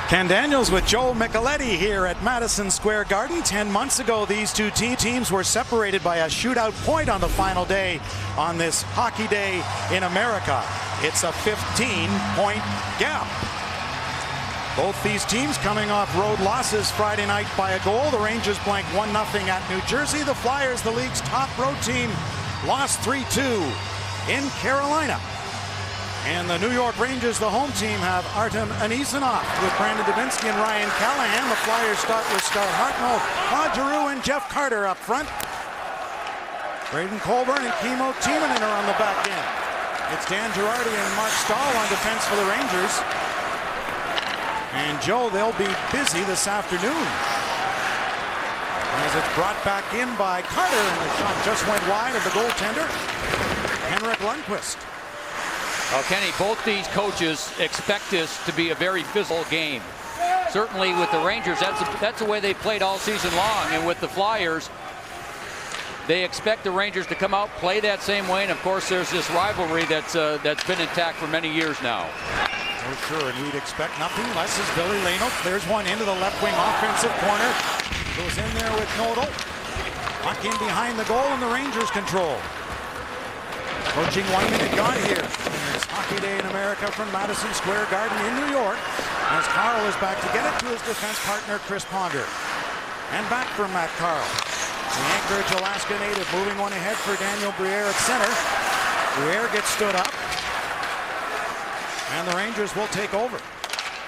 Ken Daniels with Joe Micheletti here at Madison Square Garden. 10 months ago, these two teams were separated by a shootout point on the final day on this hockey day in America. It's a 15-point gap. Both these teams coming off road losses Friday night by a goal. The Rangers blanked 1-0 at New Jersey. The Flyers, the league's top road team, lost 3-2 in Carolina. And the New York Rangers, the home team, have Artem Anisimov with Brandon Dubinsky and Ryan Callahan. The Flyers start with Scott Hartnell, Claude Giroux, and Jeff Carter up front. Braden Colburn and Kimmo Timonen are on the back end. It's Dan Girardi and Mark Stahl on defense for the Rangers. And Joe, they'll be busy this afternoon as it's brought back in by Carter, and the shot just went wide of the goaltender, Henrik Lundqvist. Well, Kenny, both these coaches expect this to be a very physical game. Certainly with the Rangers, that's the way they played all season long. And with the Flyers, they expect the Rangers to come out, play that same way. And of course, there's this rivalry that's been intact for many years now. Oh, sure, and we'd expect nothing less as Billy Leno clears one into the left wing offensive corner. Goes in there with Nodal. Puck in behind the goal, and the Rangers control. Approaching 1 minute gone here. It's Hockey Day in America from Madison Square Garden in New York, as Carl is back to get it to his defense partner, Chris Ponder. And back from Matt Carl. The Anchorage, Alaska native moving one ahead for Daniel Briere at center. Briere gets stood up, and the Rangers will take over.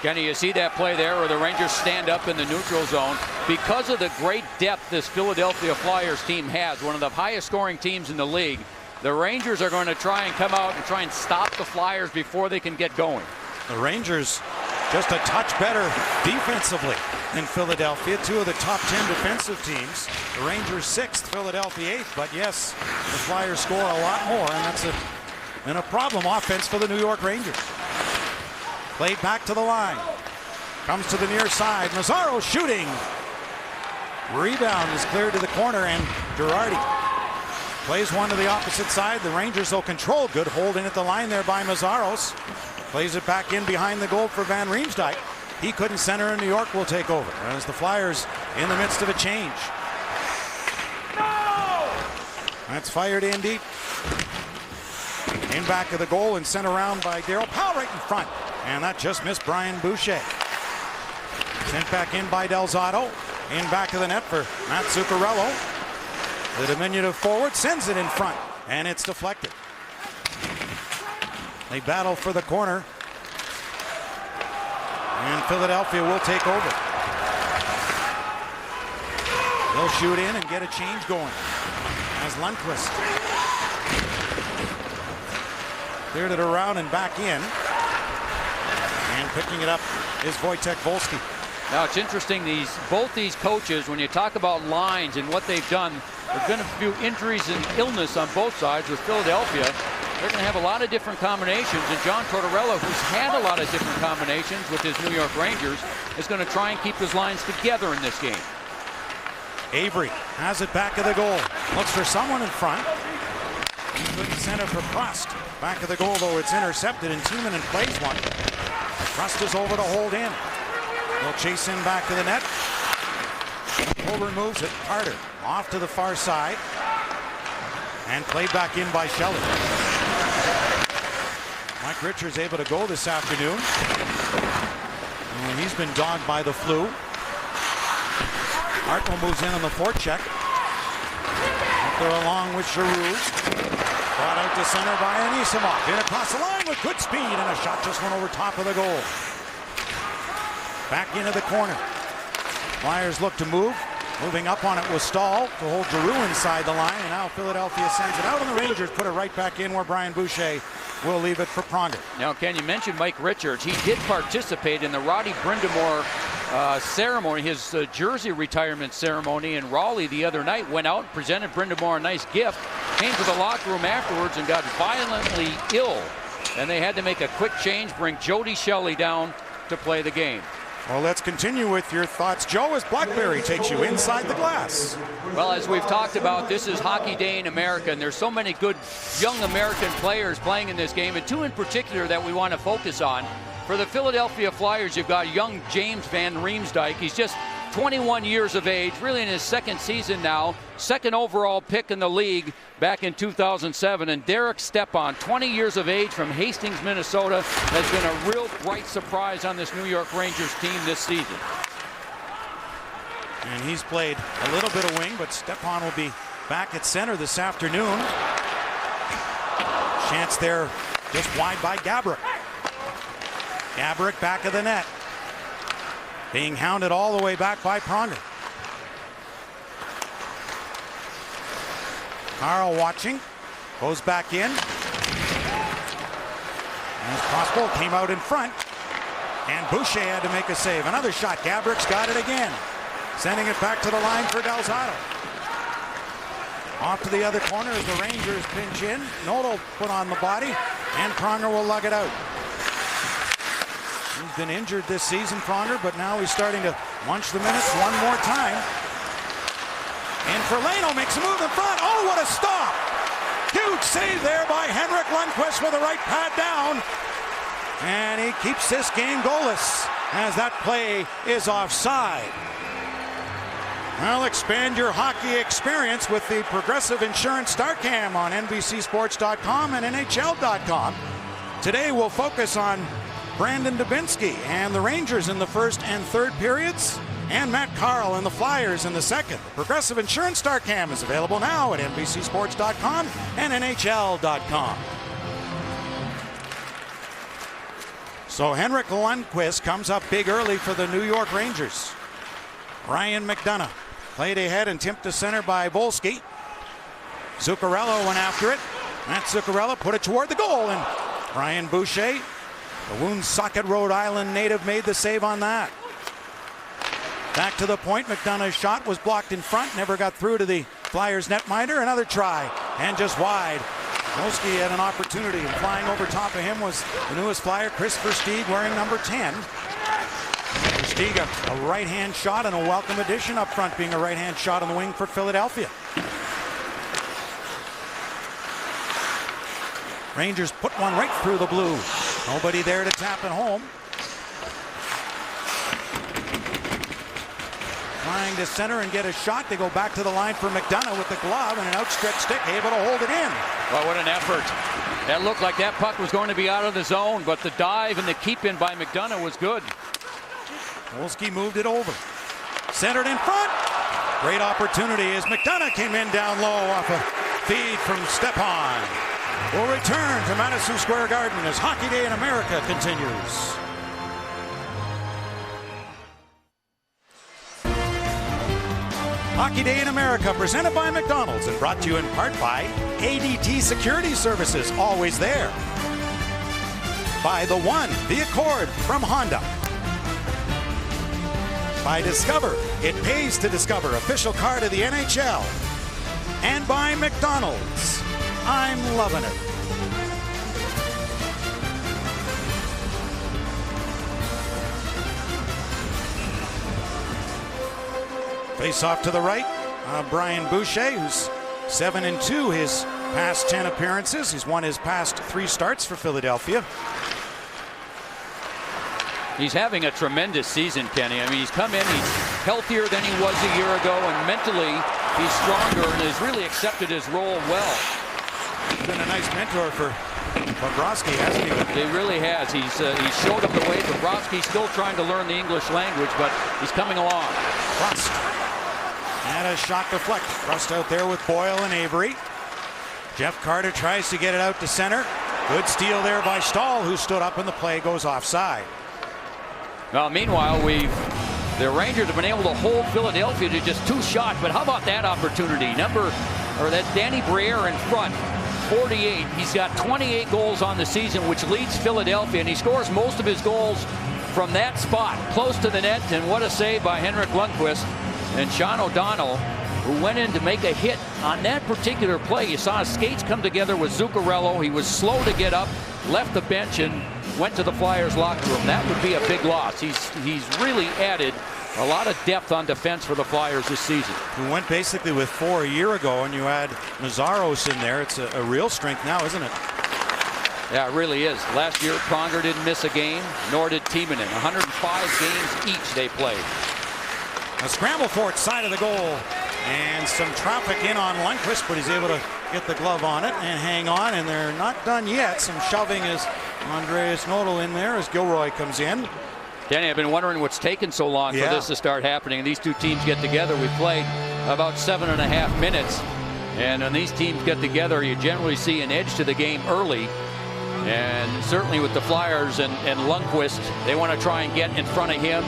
Kenny, you see that play there where the Rangers stand up in the neutral zone. Because of the great depth this Philadelphia Flyers team has, one of the highest scoring teams in the league, the Rangers are going to try and come out and try and stop the Flyers before they can get going. The Rangers just a touch better defensively than Philadelphia. Two of the top 10 defensive teams. The Rangers 6th, Philadelphia 8th. But yes, the Flyers score a lot more, and that's a problem offense for the New York Rangers. Played back to the line. Comes to the near side. Mazzaro shooting. Rebound is cleared to the corner, and Girardi plays one to the opposite side. The Rangers will control. Good hold in at the line there by Mazzaros. Plays it back in behind the goal for Van Riemsdyk. He couldn't center, and New York will take over as the Flyers in the midst of a change. No! That's fired in deep. In back of the goal and sent around by Darryl Powell right in front. And that just missed Brian Boucher. Sent back in by Del Zotto. In back of the net for Matt Zuccarello. The diminutive forward sends it in front, and it's deflected. They battle for the corner, and Philadelphia will take over. They'll shoot in and get a change going as Lundqvist cleared it around and back in, and picking it up is Wojtek Wolski. Now it's interesting, both these coaches, when you talk about lines and what they've done, there's been a few injuries and illness on both sides. With Philadelphia, they're going to have a lot of different combinations, and John Tortorella, who's had a lot of different combinations with his New York Rangers, is going to try and keep his lines together in this game. Avery has it back of the goal. Looks for someone in front. Couldn't center for Prost. Back of the goal, though, it's intercepted, and Timonen plays one. Prost is over to hold in. They'll chase him back to the net. Colburn moves it. Carter off to the far side. And played back in by Shelley. Mike Richards able to go this afternoon. And he's been dogged by the flu. Hartnell moves in on the forecheck. Up there along with Giroux. Brought out to center by Anisimov. In across the line with good speed, and a shot just went over top of the goal. Back into the corner. Flyers look to move. Moving up on it was Stahl to hold Giroux inside the line, and now Philadelphia sends it out, and the Rangers put it right back in where Brian Boucher will leave it for Pronger. Now, Ken, you mentioned Mike Richards. He did participate in the Roddy Brind'Amour ceremony, his jersey retirement ceremony in Raleigh the other night. Went out and presented Brind'Amour a nice gift. Came to the locker room afterwards and got violently ill, and they had to make a quick change, bring Jody Shelley down to play the game. Well, let's continue with your thoughts, Joe, as Blackberry takes you inside the glass. Well, as we've talked about, this is Hockey Day in America, and there's so many good young American players playing in this game, and two in particular that we want to focus on. For the Philadelphia Flyers, you've got young James Van Riemsdyk. He's just 21 years of age, really in his second season now. Second overall pick in the league back in 2007. And Derek Stepan, 20 years of age from Hastings, Minnesota, has been a real bright surprise on this New York Rangers team this season. And he's played a little bit of wing, but Stepan will be back at center this afternoon. Chance there just wide by Gaborik. Gaborik back of the net. Being hounded all the way back by Pronger. Carl watching. Goes back in. As possible, came out in front. And Boucher had to make a save. Another shot. Gaborik's got it again. Sending it back to the line for Delzato. Off to the other corner as the Rangers pinch in. Noto put on the body. And Pronger will lug it out. He's been injured this season, Pronger, but now he's starting to munch the minutes one more time. And Ferlano makes a move in front. Oh, what a stop! Huge save there by Henrik Lundqvist with a right pad down. And he keeps this game goalless as that play is offside. Well, expand your hockey experience with the Progressive Insurance StarCam on NBCSports.com and NHL.com. Today we'll focus on Brandon Dubinsky and the Rangers in the first and third periods, and Matt Carl and the Flyers in the second. Progressive Insurance StarCam is available now at NBCSports.com and NHL.com. So Henrik Lundqvist comes up big early for the New York Rangers. Ryan McDonough played ahead and tipped to center by Volsky. Zuccarello went after it. Matt Zuccarello put it toward the goal, and Brian Boucher, the Woonsocket, Rhode Island native, made the save on that. Back to the point. McDonough's shot was blocked in front, never got through to the Flyers netminder. Another try, and just wide. Volsky had an opportunity, and flying over top of him was the newest Flyer, Chris Versteeg, wearing number 10. Versteeg, a right-hand shot and a welcome addition up front, being a right-hand shot on the wing for Philadelphia. Rangers put one right through the blue. Nobody there to tap it home. Trying to center and get a shot. They go back to the line for McDonough with the glove and an outstretched stick, able to hold it in. Well, what an effort. That looked like that puck was going to be out of the zone, but the dive and the keep in by McDonough was good. Wolski moved it over. Centered in front. Great opportunity as McDonough came in down low off a feed from Stepan. We'll return to Madison Square Garden as Hockey Day in America continues. Hockey Day in America, presented by McDonald's and brought to you in part by ADT Security Services, always there. By The One, the Accord from Honda. By Discover, it pays to discover, official card of the NHL. And by McDonald's, I'm loving it. Face off to the right, Brian Boucher, who's 7-2 his past 10 appearances. He's won his past 3 starts for Philadelphia. He's having a tremendous season, Kenny. I mean, he's come in, he's healthier than he was a year ago, and mentally he's stronger and has really accepted his role well. He's been a nice mentor for Bobrovsky, hasn't he? He really has. He's showed him the way. Bobrovsky's still trying to learn the English language, but he's coming along. Rust. And a shot deflect. Rust out there with Boyle and Avery. Jeff Carter tries to get it out to center. Good steal there by Stahl, who stood up, and the play goes offside. Well, meanwhile, the Rangers have been able to hold Philadelphia to just 2 shots, but how about that opportunity? That's Danny Briere in front, 48. He's got 28 goals on the season, which leads Philadelphia, and he scores most of his goals from that spot, close to the net. And what a save by Henrik Lundqvist. And Sean O'Donnell, who went in to make a hit on that particular play. You saw his skates come together with Zuccarello. He was slow to get up, left the bench, and went to the Flyers locker room. That would be a big loss. He's really added a lot of depth on defense for the Flyers this season. We went basically with 4 a year ago, and you add Nazaros in there. It's a real strength now, isn't it? Yeah, it really is. Last year, Pronger didn't miss a game, nor did Timonen. 105 games each they played. A scramble for it, side of the goal. And some traffic in on Lundqvist, but he's able to get the glove on it and hang on. And they're not done yet. Some shoving as Andreas Nodal in there as Gilroy comes in. Danny, I've been wondering what's taken so long for this to start happening. These two teams get together. We played about 7.5 minutes. And when these teams get together, you generally see an edge to the game early. And certainly with the Flyers and Lundqvist, they want to try and get in front of him.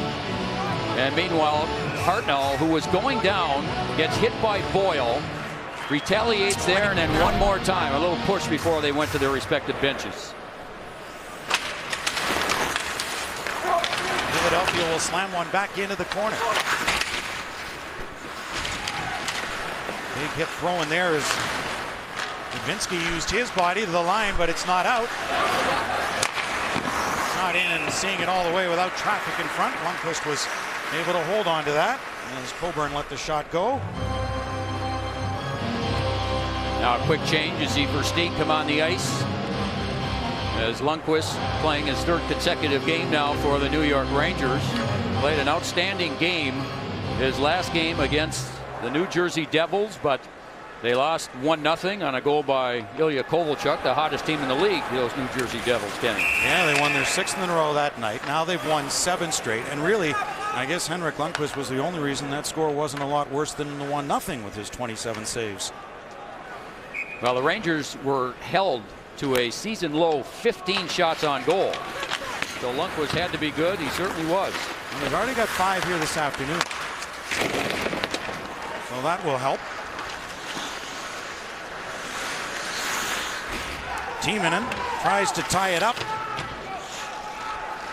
And meanwhile, Hartnell, who was going down, gets hit by Boyle, retaliates there, and then one more time, a little push before they went to their respective benches. Philadelphia will slam one back into the corner. Big hit throw in there as Dubinsky used his body to the line, but it's not out. Not in and seeing it all the way without traffic in front. Lundqvist was able to hold on to that as Coburn let the shot go. Now a quick change. You see Versteeg come on the ice as Lundqvist playing his third consecutive game now for the New York Rangers. Played an outstanding game his last game against the New Jersey Devils, but they lost 1-0 on a goal by Ilya Kovalchuk, the hottest team in the league, those New Jersey Devils, Kenny. Yeah, they won their 6th in a row that night. Now they've won 7 straight. And really, I guess Henrik Lundqvist was the only reason that score wasn't a lot worse than the 1-0 with his 27 saves. Well, the Rangers were held to a season-low 15 shots on goal. So Lundqvist had to be good. He certainly was. And they've already got 5 here this afternoon. So that will help. Timonen tries to tie it up.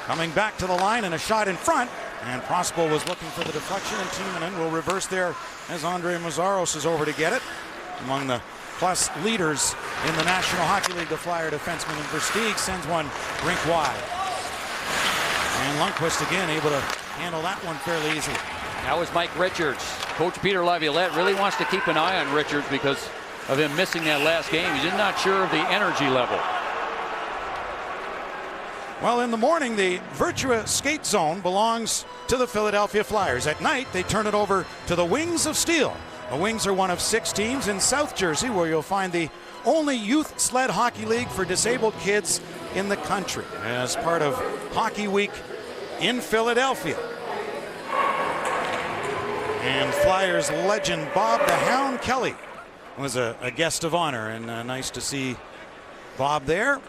Coming back to the line and a shot in front. And Prospel was looking for the deflection, and Timonen will reverse there as Andre Mazaros is over to get it. Among the plus leaders in the National Hockey League, the Flyer defenseman, and Versteeg sends one rink wide. And Lundqvist again able to handle that one fairly easily. That was Mike Richards. Coach Peter Laviolette really wants to keep an eye on Richards because of him missing that last game. He's not sure of the energy level. Well, in the morning, the Virtua skate zone belongs to the Philadelphia Flyers. At night, they turn it over to the Wings of Steel. The Wings are one of 6 teams in South Jersey where you'll find the only youth sled hockey league for disabled kids in the country as part of Hockey Week in Philadelphia. And Flyers legend Bob the Hound Kelly was a guest of honor, and nice to see Bob there.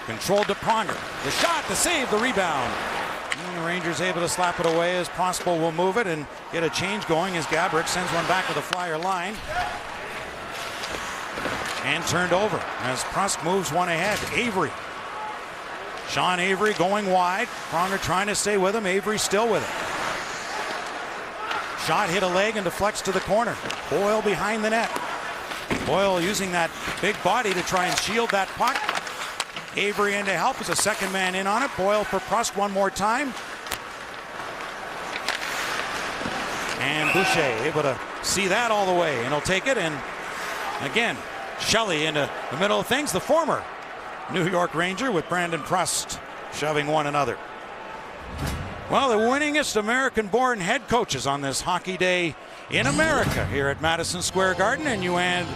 Controlled to Pronger. The shot, the save, the rebound. And the Rangers able to slap it away as Prospel will move it and get a change going as Gaborik sends one back to the Flyer line. And turned over as Prusk moves one ahead. Avery. Sean Avery going wide. Pronger trying to stay with him. Avery still with it. Shot hit a leg and deflects to the corner. Boyle behind the net. Boyle using that big body to try and shield that puck. Avery in to help as a second man in on it. Boyle for Prusk one more time. And Boucher able to see that all the way, and he'll take it. And again, Shelley into the middle of things. The former New York Ranger with Brandon Prust shoving one another. Well, the winningest American-born head coaches on this hockey day in America here at Madison Square Garden. And you and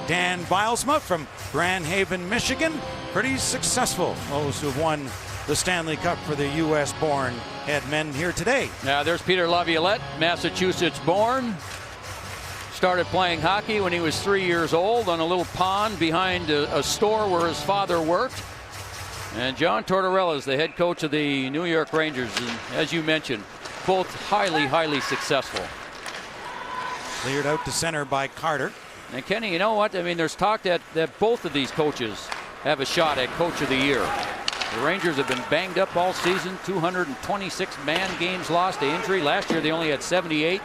Dan Bilesma from Grand Haven, Michigan. Pretty successful, those who've won the Stanley Cup for the U.S.-born head men here today. Now there's Peter Laviolette, Massachusetts-born. Started playing hockey when he was 3 years old on a little pond behind a store where his father worked. And John Tortorella is the head coach of the New York Rangers. And as you mentioned, both highly, highly successful. Cleared out to center by Carter. And Kenny, you know what? I mean, there's talk that both of these coaches have a shot at Coach of the Year. The Rangers have been banged up all season. 226 man games lost to injury. Last year they only had 78.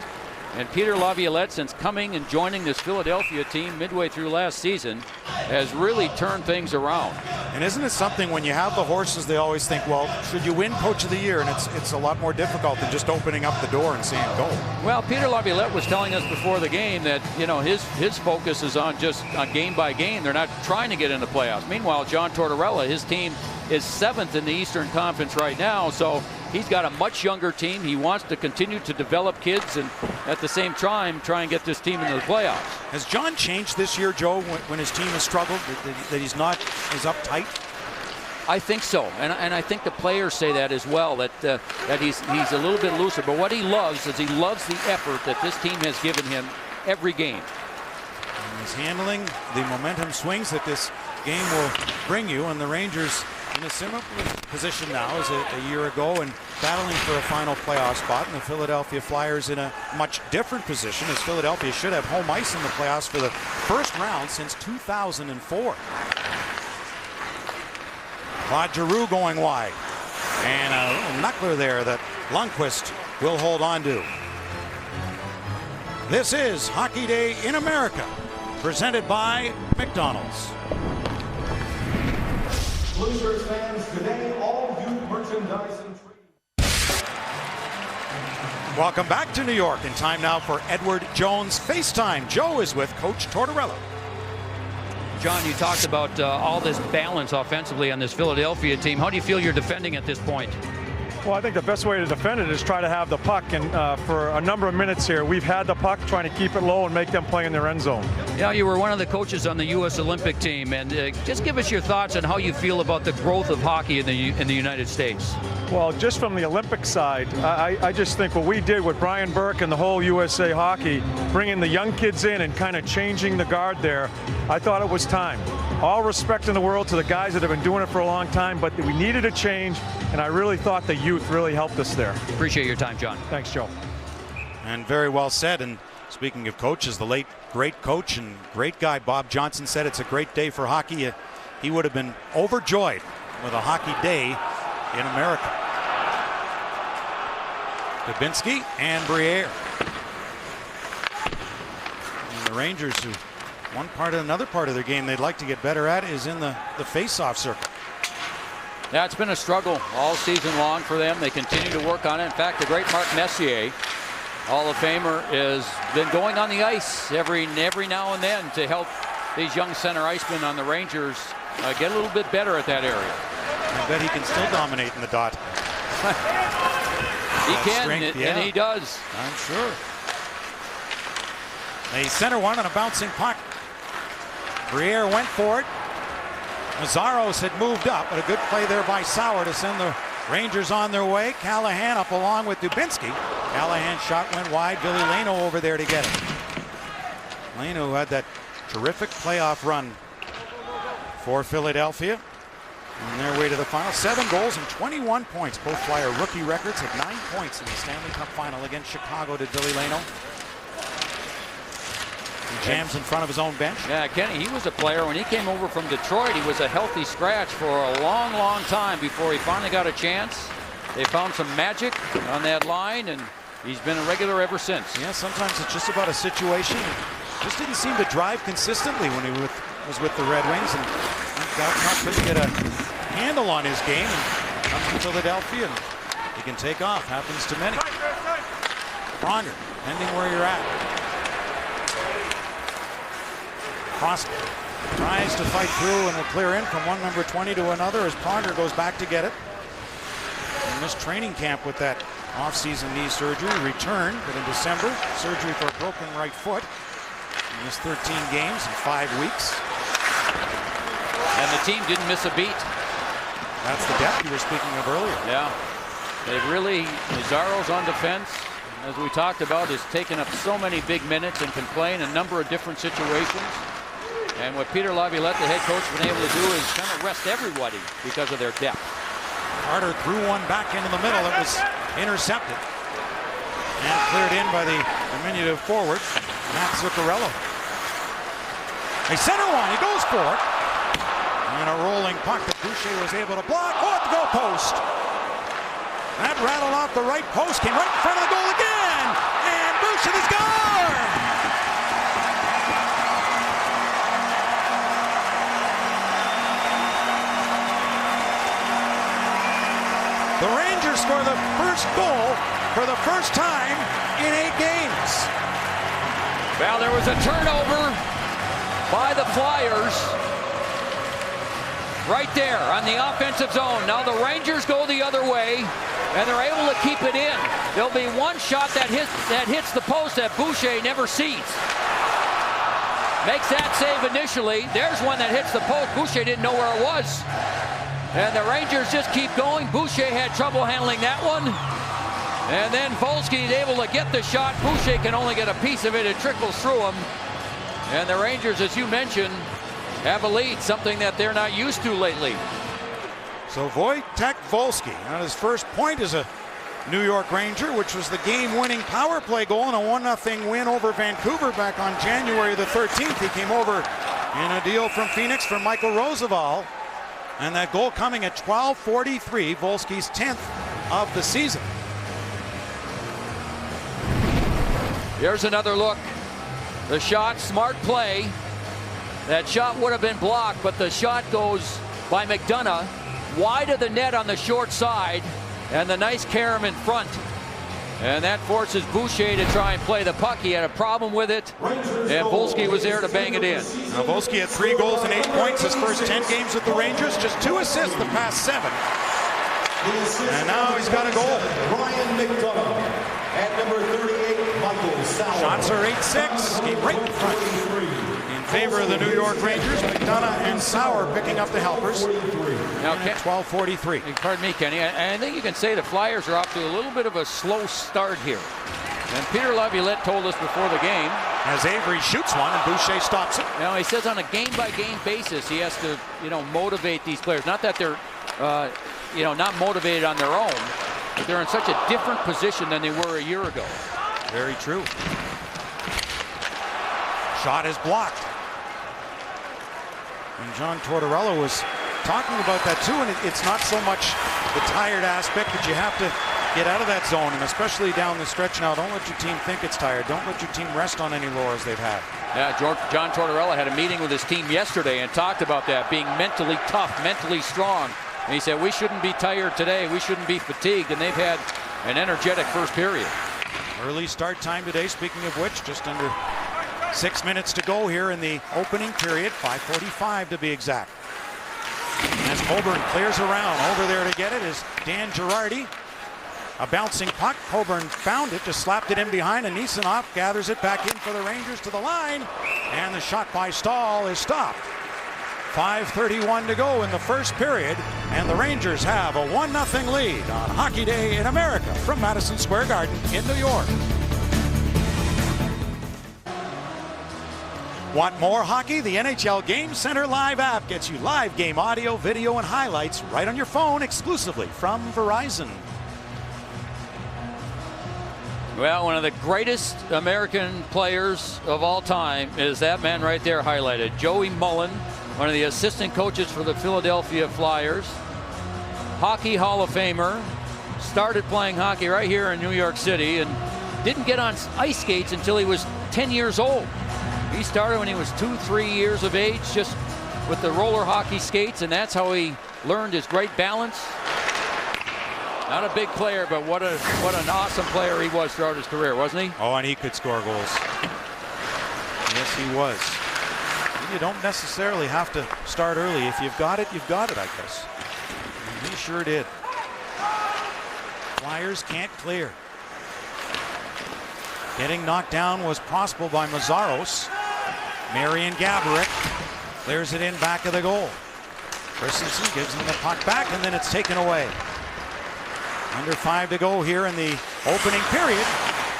And Peter Laviolette, since coming and joining this Philadelphia team midway through last season, has really turned things around. And isn't it something when you have the horses, they always think, well, should you win Coach of the Year? And it's a lot more difficult than just opening up the door and saying go. Well, Peter Laviolette was telling us before the game that, you know, his focus is on just game by game. They're not trying to get in the playoffs. Meanwhile, John Tortorella, his team is 7th in the Eastern Conference right now, so he's got a much younger team. He wants to continue to develop kids and at the same time try and get this team into the playoffs. Has John changed this year, Joe, when his team has struggled, that he's not as uptight? I think so, and I think the players say that as well, that he's a little bit looser. But what he loves is he loves the effort that this team has given him every game. And he's handling the momentum swings that this game will bring you, and the Rangers in a similar position now as a year ago and battling for a final playoff spot, and the Philadelphia Flyers in a much different position, as Philadelphia should have home ice in the playoffs for the first round since 2004. Claude Giroux going wide, and a little knuckler there that Lundqvist will hold on to. This is Hockey Day in America, presented by McDonald's. Blazers fans, today all youth merchandise and treats. Welcome back to New York, in time now for Edward Jones FaceTime. Joe is with Coach Tortorella. John, you talked about all this balance offensively on this Philadelphia team. How do you feel you're defending at this point? Well, I think the best way to defend it is try to have the puck, and for a number of minutes here, we've had the puck, trying to keep it low and make them play in their end zone. Yeah, you were one of the coaches on the U.S. Olympic team, and just give us your thoughts on how you feel about the growth of hockey in the United States. Well, just from the Olympic side, I just think what we did with Brian Burke and the whole USA Hockey, bringing the young kids in and kind of changing the guard there, I thought it was time. All respect in the world to the guys that have been doing it for a long time, but we needed a change, and I really thought the youth really helped us there. Appreciate your time, John. Thanks, Joe. And very well said. And speaking of coaches, the late great coach and great guy Bob Johnson said it's a great day for hockey. He would have been overjoyed with a hockey day in America. Dubinsky and Briere. And the Rangers, who another part of their game they'd like to get better at is in the face-off circle. Yeah, it's been a struggle all season long for them. They continue to work on it. In fact, the great Mark Messier, Hall of Famer, has been going on the ice every now and then to help these young center icemen on the Rangers get a little bit better at that area. I bet he can still dominate in the dot. He can, strength, and he does. I'm sure. They center one on a bouncing puck. Briere went for it. Mazzaros had moved up, but a good play there by Sauer to send the Rangers on their way. Callahan up along with Dubinsky. Callahan's shot went wide. Billy Leno over there to get it. Leno, who had that terrific playoff run for Philadelphia on their way to the final. 7 goals and 21 points. Both Flyer rookie records at 9 points in the Stanley Cup final against Chicago to Billy Leno. He jams in front of his own bench. Yeah, Kenny, he was a player when he came over from Detroit. He was a healthy scratch for a long, long time before he finally got a chance. They found some magic on that line, and he's been a regular ever since. Yeah, sometimes it's just about a situation. Just didn't seem to drive consistently when he was with the Red Wings, and couldn't get a handle on his game, and comes to Philadelphia, and he can take off. Happens to many. Pronger, depending where you're at. Crosby tries to fight through and will clear in from one number 20 to another as Pronger goes back to get it. In this training camp with that off-season knee surgery, returned, but in December, surgery for a broken right foot. He missed 13 games in 5 weeks. And the team didn't miss a beat. That's the depth you were speaking of earlier. Yeah. They really, Mazzaros on defense, as we talked about, has taken up so many big minutes and can play in a number of different situations. And what Peter Laviolette, the head coach, has been able to do is kind of rest everybody because of their depth. Carter threw one back into the middle. It was intercepted and cleared in by the diminutive forward, Matt Zuccarello. They center one. He goes for it. And a rolling puck that Boucher was able to block. Oh, at the goal post. That rattled off the right post, came right in front of the goal again. And Boucher is gone! The Rangers score the first goal for the first time in 8 games. Well, there was a turnover by the Flyers right there on the offensive zone. Now the Rangers go the other way, and they're able to keep it in. There'll be one shot that hits the post that Boucher never sees. Makes that save initially. There's one that hits the post. Boucher didn't know where it was. And the Rangers just keep going. Boucher had trouble handling that one. And then Volsky is able to get the shot. Boucher can only get a piece of it. It trickles through him. And the Rangers, as you mentioned, have a lead, something that they're not used to lately. So Wojtek Volsky on his first point as a New York Ranger, which was the game-winning power play goal in a 1-0 win over Vancouver back on January the 13th. He came over in a deal from Phoenix for Michael Roosevelt. And that goal coming at 12:43, Volsky's 10th of the season. Here's another look. The shot, smart play. That shot would have been blocked, but the shot goes by McDonough wide of the net on the short side, and the nice carom in front. And that forces Boucher to try and play the puck. He had a problem with it, and Volsky was there to bang it in. Now Volsky had 3 goals and 8 points his first 10 games with the Rangers, just 2 assists the past 7. And now he's got a goal. Ryan McDonough at number 38, Michael Sauer. Shots are 8-6, came right in front. In favor of the New York Rangers, McDonough and Sauer picking up the helpers. Now, 12:43. Pardon me, Kenny. I think you can say the Flyers are off to a little bit of a slow start here. And Peter Laviolette told us before the game. As Avery shoots one and Boucher stops it. Now he says on a game-by-game basis he has to, motivate these players. Not that they're, not motivated on their own, but they're in such a different position than they were a year ago. Very true. Shot is blocked. And John Tortorella was talking about that too, and it's not so much the tired aspect, but you have to get out of that zone, and especially down the stretch now. Don't let your team think it's tired. Don't let your team rest on any laurels they've had. Yeah, John Tortorella had a meeting with his team yesterday and talked about that, being mentally tough, mentally strong. And he said, we shouldn't be tired today. We shouldn't be fatigued, and they've had an energetic first period. Early start time today, speaking of which, just under 6 minutes to go here in the opening period, 5:45 to be exact. As Coburn clears around, over there to get it is Dan Girardi. A bouncing puck, Coburn found it, just slapped it in behind, and Nissanov gathers it back in for the Rangers to the line, and the shot by Stahl is stopped. 5:31 to go in the first period, and the Rangers have a 1-0 lead on Hockey Day in America from Madison Square Garden in New York. Want more hockey? The NHL Game Center Live app gets you live game audio, video, and highlights right on your phone exclusively from Verizon. Well, one of the greatest American players of all time is that man right there highlighted. Joey Mullen, one of the assistant coaches for the Philadelphia Flyers. Hockey Hall of Famer. Started playing hockey right here in New York City and didn't get on ice skates until he was 10 years old. He started when he was 2-3 years of age, just with the roller hockey skates, and that's how he learned his great balance. Not a big player, but what an awesome player he was throughout his career, wasn't he? Oh, and he could score goals. Yes, he was. You don't necessarily have to start early. If you've got it, I guess. And he sure did. Flyers can't clear. Getting knocked down was possible by Mazzaros. Marian Gaborik clears it in back of the goal. Christensen gives him the puck back, and then it's taken away. Under 5 to go here in the opening period.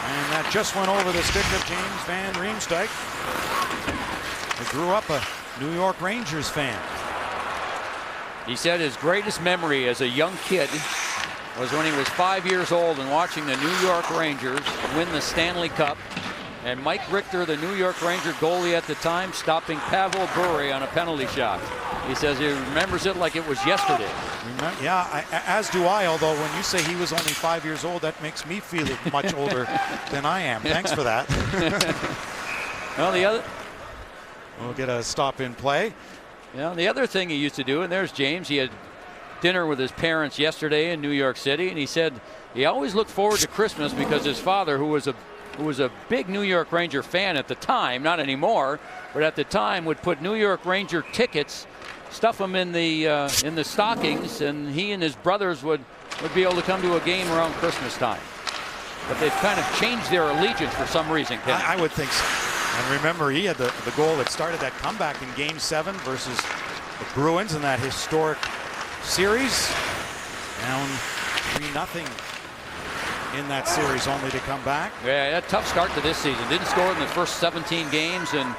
And that just went over the stick of James Van Riemsdyk, who grew up a New York Rangers fan. He said his greatest memory as a young kid was when he was 5 years old and watching the New York Rangers win the Stanley Cup, and Mike Richter, the New York Ranger goalie at the time, stopping Pavel Bure on a penalty shot. He says he remembers it like it was yesterday. Yeah, as do I, although when you say he was only 5 years old, that makes me feel much older than I am. Thanks for that. Well, We'll get a stop in play. Yeah, the other thing he used to do, and there's James, he had dinner with his parents yesterday in New York City, and he said he always looked forward to Christmas because his father, who was a big New York Ranger fan at the time, not anymore, but at the time would put New York Ranger tickets, stuff them in the stockings, and he and his brothers would be able to come to a game around Christmas time. But they've kind of changed their allegiance for some reason, Kenny. I would think so. And remember, he had the goal that started that comeback in Game 7 versus the Bruins in that historic series. Down 3-0 in that series, only to come back. Yeah, a tough start to this season. Didn't score in the first 17 games, and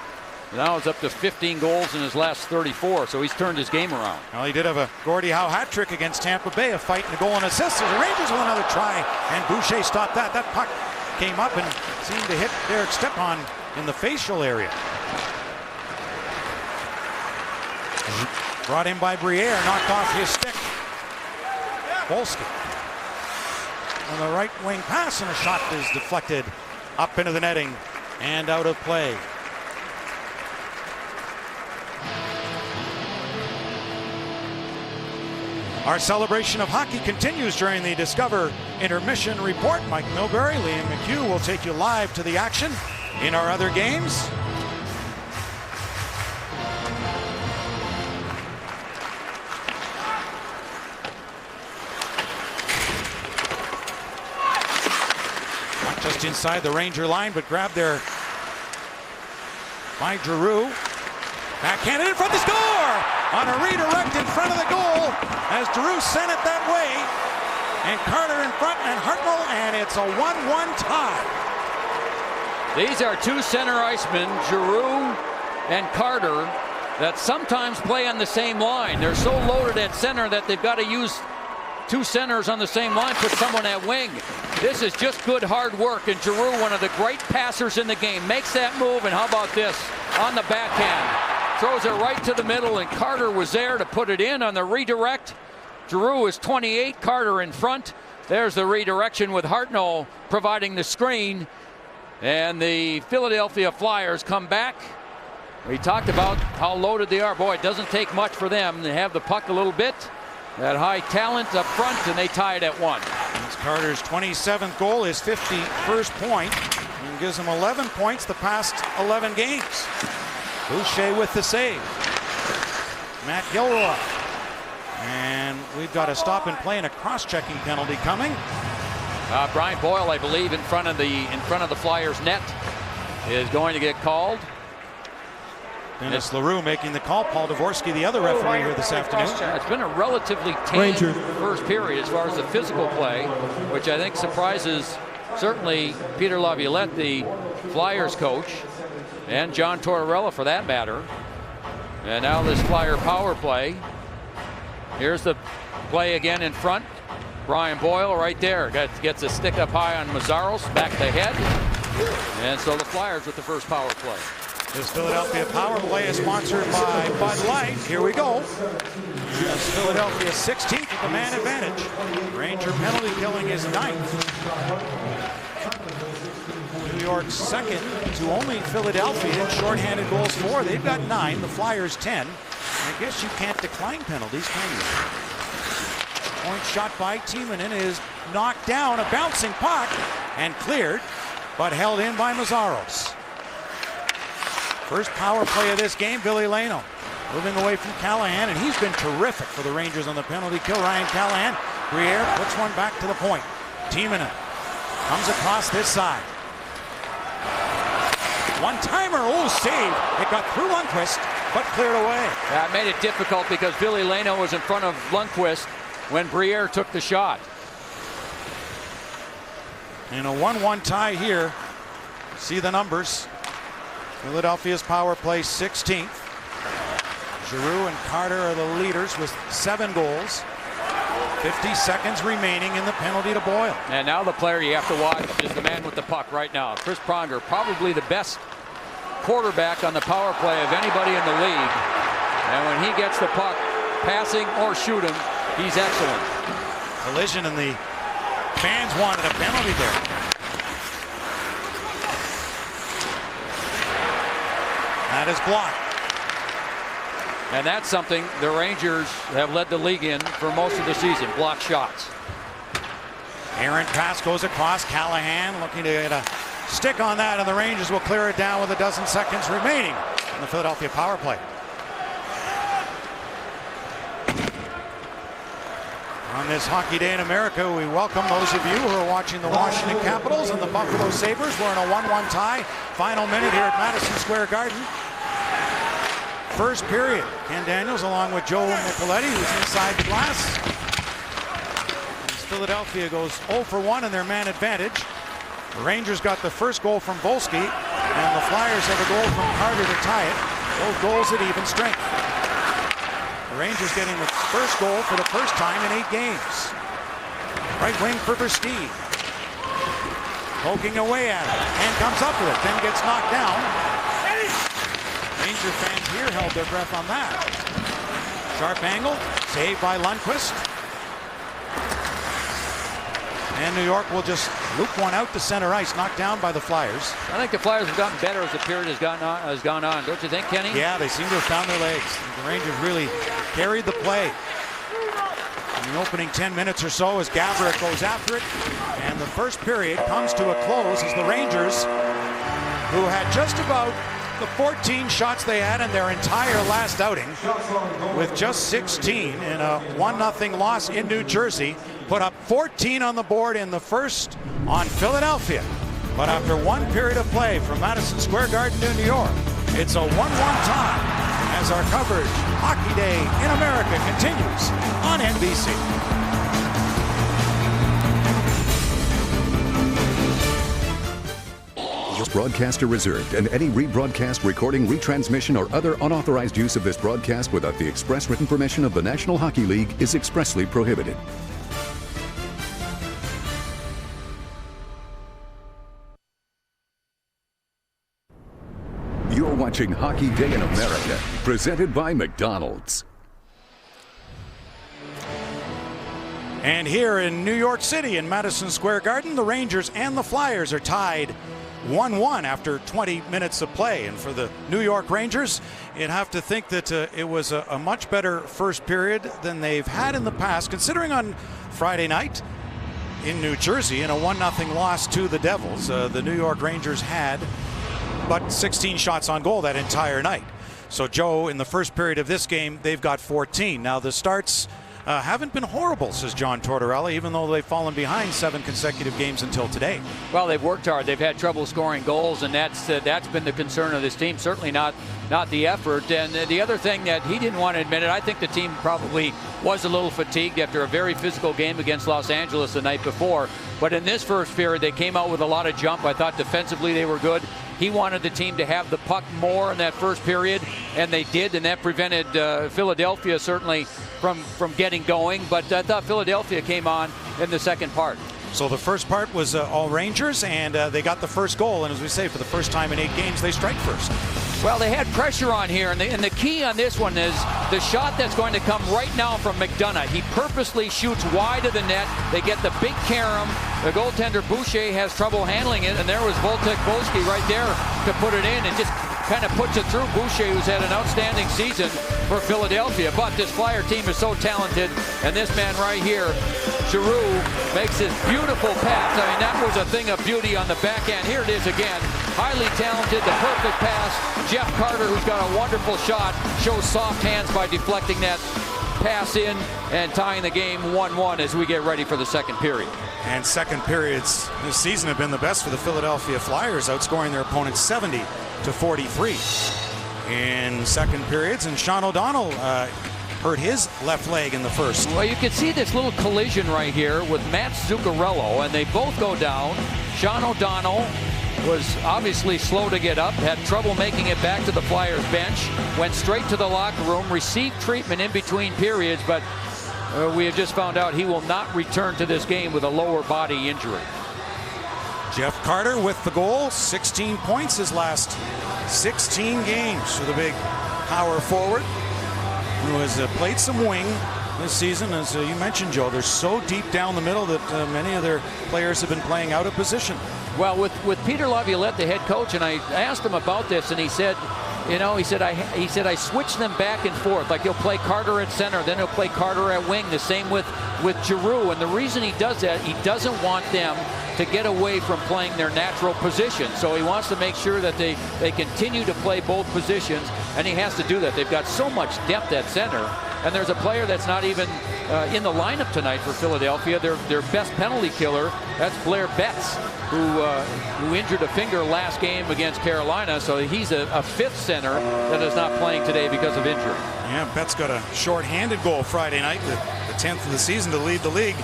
now it's up to 15 goals in his last 34, so he's turned his game around. Well, he did have a Gordie Howe hat trick against Tampa Bay, a fight and a goal and assist. The Rangers with another try, and Boucher stopped that. That puck came up and seemed to hit Derek Stepan in the facial area. Brought in by Briere, knocked off his stick. Volsky on the right wing pass, and a shot is deflected up into the netting and out of play. Our celebration of hockey continues during the Discover Intermission Report. Mike Milbury, Liam McHugh will take you live to the action in our other games. Not just inside the Ranger line, but grabbed there by Giroux. Backhanded in front, the score! On a redirect in front of the goal as Giroux sent it that way. And Carter in front and Hartnell, and it's a 1-1 tie. These are two center icemen, Giroux and Carter, that sometimes play on the same line. They're so loaded at center that they've got to use two centers on the same line, put someone at wing. This is just good hard work, and Giroux, one of the great passers in the game, makes that move, and how about this on the backhand? Throws it right to the middle, and Carter was there to put it in on the redirect. Giroux is 28, Carter in front. There's the redirection with Hartnell providing the screen. And the Philadelphia Flyers come back. We talked about how loaded they are. Boy, it doesn't take much for them. They have the puck a little bit. That high talent up front, and they tie it at 1. It's Carter's 27th goal, his 51st point, and gives him 11 points the past 11 games. Boucher with the save. Matt Gilroy. And we've got a stop and play and a cross-checking penalty coming. Brian Boyle, I believe, in front of the Flyers net is going to get called. Dennis LaRue making the call. Paul Dvorsky, the other referee here this afternoon. It's been a relatively tame first period as far as the physical play, which I think surprises certainly Peter Laviolette, the Flyers coach, and John Tortorella for that matter. And now this Flyer power play. Here's the play again in front. Brian Boyle right there gets a stick up high on Mazzaros, back to head. And so the Flyers with the first power play. This Philadelphia power play is sponsored by Bud Light. Here we go. As Philadelphia 16th with the man advantage. Ranger penalty killing is 9th. New York's second to only Philadelphia in shorthanded goals 4. They've got 9, the Flyers 10. I guess you can't decline penalties, can you? Point shot by Timonen is knocked down, a bouncing puck, and cleared, but held in by Mazzaros. First power play of this game, Billy Leno moving away from Callahan, and he's been terrific for the Rangers on the penalty kill. Ryan Callahan, Briere puts one back to the point. Timonen comes across this side. One-timer, oh, save. It got through Lundqvist, but cleared away. That made it difficult because Billy Leno was in front of Lundqvist when Briere took the shot. And a 1-1 tie here. See the numbers. Philadelphia's power play 16th. Giroux and Carter are the leaders with 7 goals. 50 seconds remaining in the penalty to Boyle. And now the player you have to watch is the man with the puck right now. Chris Pronger, probably the best quarterback on the power play of anybody in the league. And when he gets the puck, passing or shooting, he's excellent. Collision, and the fans wanted a penalty there. That is blocked. And that's something the Rangers have led the league in for most of the season, block shots. Errant pass goes across. Callahan looking to get a stick on that, and the Rangers will clear it down with a dozen seconds remaining in the Philadelphia power play. On this hockey day in America, we welcome those of you who are watching the Washington Capitals and the Buffalo Sabres. We're in a 1-1 tie. Final minute here at Madison Square Garden. First period. Ken Daniels along with Joe Micheletti, who's inside the glass. As Philadelphia goes 0 for 1 in their man advantage. The Rangers got the first goal from Volsky, and the Flyers have a goal from Carter to tie it. Both goals at even strength. The Rangers getting the first goal for the first time in 8 games. Right wing for Versteeg. Poking away at it, and comes up with it, then gets knocked down. Ranger fans here held their breath on that. Sharp angle, saved by Lundqvist. And New York will just loop one out to center ice, knocked down by the Flyers. I think the Flyers have gotten better as the period has gone on. Don't you think, Kenny? Yeah, they seem to have found their legs. The Rangers really carried the play in the opening 10 minutes or so as Gaborik goes after it. And the first period comes to a close as the Rangers, who had just about the 14 shots they had in their entire last outing, with just 16 in a 1-0 loss in New Jersey, put up 14 on the board in the first on Philadelphia. But after one period of play from Madison Square Garden to New York, it's a 1-1 tie as our coverage Hockey Day in America continues on NBC. Broadcaster reserved, and any rebroadcast, recording, retransmission, or other unauthorized use of this broadcast without the express written permission of the National Hockey League is expressly prohibited. You're watching Hockey Day in America, presented by McDonald's. And here in New York City in Madison Square Garden, the Rangers and the Flyers are tied 1-1 after 20 minutes of play. And for the New York Rangers, you'd have to think that it was a much better first period than they've had in the past, considering on Friday night in New Jersey in a 1-0 loss to the Devils, the New York Rangers had but 16 shots on goal that entire night. So Joe, in the first period of this game, they've got 14. Now the starts haven't been horrible, says John Tortorella, even though they've fallen behind 7 consecutive games until today. Well, they've worked hard. They've had trouble scoring goals, and that's been the concern of this team. Certainly not the effort. And the other thing that he didn't want to admit it, I think the team probably was a little fatigued after a very physical game against Los Angeles the night before. But in this first period, they came out with a lot of jump. I thought defensively they were good. He wanted the team to have the puck more in that first period, and they did, and that prevented Philadelphia certainly from getting going. But I thought Philadelphia came on in the second part. So the first part was all Rangers, and they got the first goal. And as we say, for the first time in 8 games, they strike first. Well, they had pressure on here, and the key on this one is the shot that's going to come right now from McDonough. He purposely shoots wide of the net. They get the big carom. The goaltender Boucher has trouble handling it, and there was Voltek Volsky right there to put it in and just kind of puts it through. Boucher, who's had an outstanding season for Philadelphia. But this Flyer team is so talented, and this man right here, Giroux, makes his beautiful pass. I mean, that was a thing of beauty on the backhand. Here it is again. Highly talented, the perfect pass. Jeff Carter, who's got a wonderful shot, shows soft hands by deflecting that pass in and tying the game 1-1 as we get ready for the second period. And second periods this season have been the best for the Philadelphia Flyers, outscoring their opponents 70-43 in second periods. And Sean O'Donnell hurt his left leg in the first. Well, you can see this little collision right here with Matt Zuccarello, and they both go down. Sean O'Donnell was obviously slow to get up, had trouble making it back to the Flyers bench, went straight to the locker room, received treatment in between periods, but we have just found out he will not return to this game with a lower body injury. Jeff Carter with the goal, 16 points his last 16 games for the big power forward. who has played some wing this season. As you mentioned, Joe, they're so deep down the middle that many of their players have been playing out of position. Well, with Peter Laviolette, the head coach, and I asked him about this, and he said, you know, he said I switch them back and forth. Like he'll play Carter at center, then he'll play Carter at wing. The same with Giroux. And the reason he does that, he doesn't want them to get away from playing their natural position. So he wants to make sure that they continue to play both positions, and he has to do that. They've got so much depth at center, and there's a player that's not even in the lineup tonight for Philadelphia. Their best penalty killer, that's Blair Betts, who injured a finger last game against Carolina. So he's a fifth center that is not playing today because of injury. Yeah, Betts got a short-handed goal Friday night, the 10th of the season to lead the league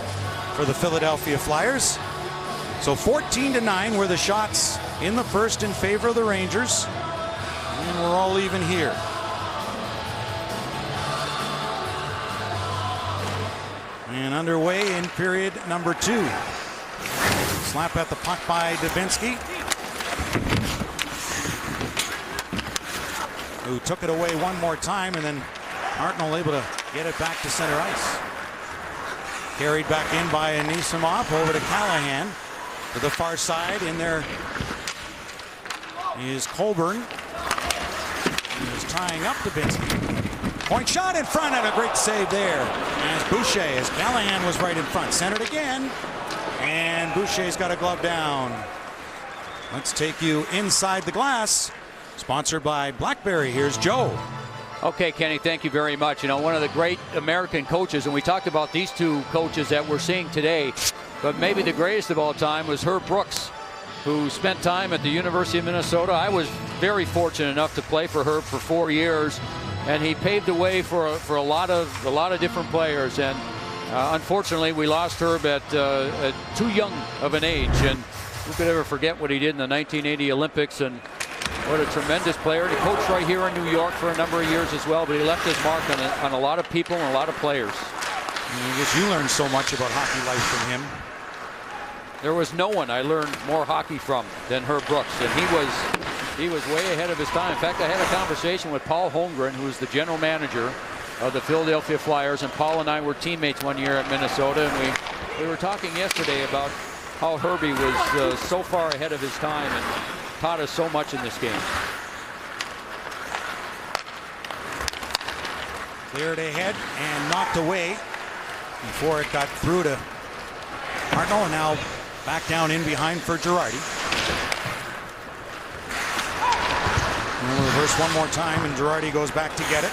for the Philadelphia Flyers. So 14-9 were the shots in the first in favor of the Rangers. And we're all even here. And underway in period number 2. Slap at the puck by Dubinsky, who took it away one more time, and then Hartnell able to get it back to center ice. Carried back in by Anisimov over to Callahan. To the far side, in there is Colburn. He is tying up Dubinsky. Point shot in front, and a great save there. As Boucher, as Callahan was right in front. Centered again, and Boucher's got a glove down. Let's take you inside the glass. Sponsored by BlackBerry. Here's Joe. Okay, Kenny, thank you very much. You know, one of the great American coaches, and we talked about these two coaches that we're seeing today, but maybe the greatest of all time was Herb Brooks, who spent time at the University of Minnesota. I was very fortunate enough to play for Herb for 4 years, and he paved the way for a lot of different players. And unfortunately, we lost Herb at too young of an age. And who could ever forget what he did in the 1980 Olympics? And what a tremendous player. He coached right here in New York for a number of years as well, but he left his mark on a lot of people and a lot of players. I guess you learned so much about hockey life from him. There was no one I learned more hockey from than Herb Brooks, and he was way ahead of his time. In fact, I had a conversation with Paul Holmgren, who is the general manager of the Philadelphia Flyers, and Paul and I were teammates one year at Minnesota, and we were talking yesterday about how Herbie was so far ahead of his time and taught us so much in this game. Cleared ahead and knocked away before it got through to Hartnell, and now back down in behind for Girardi. We'll reverse one more time, and Girardi goes back to get it.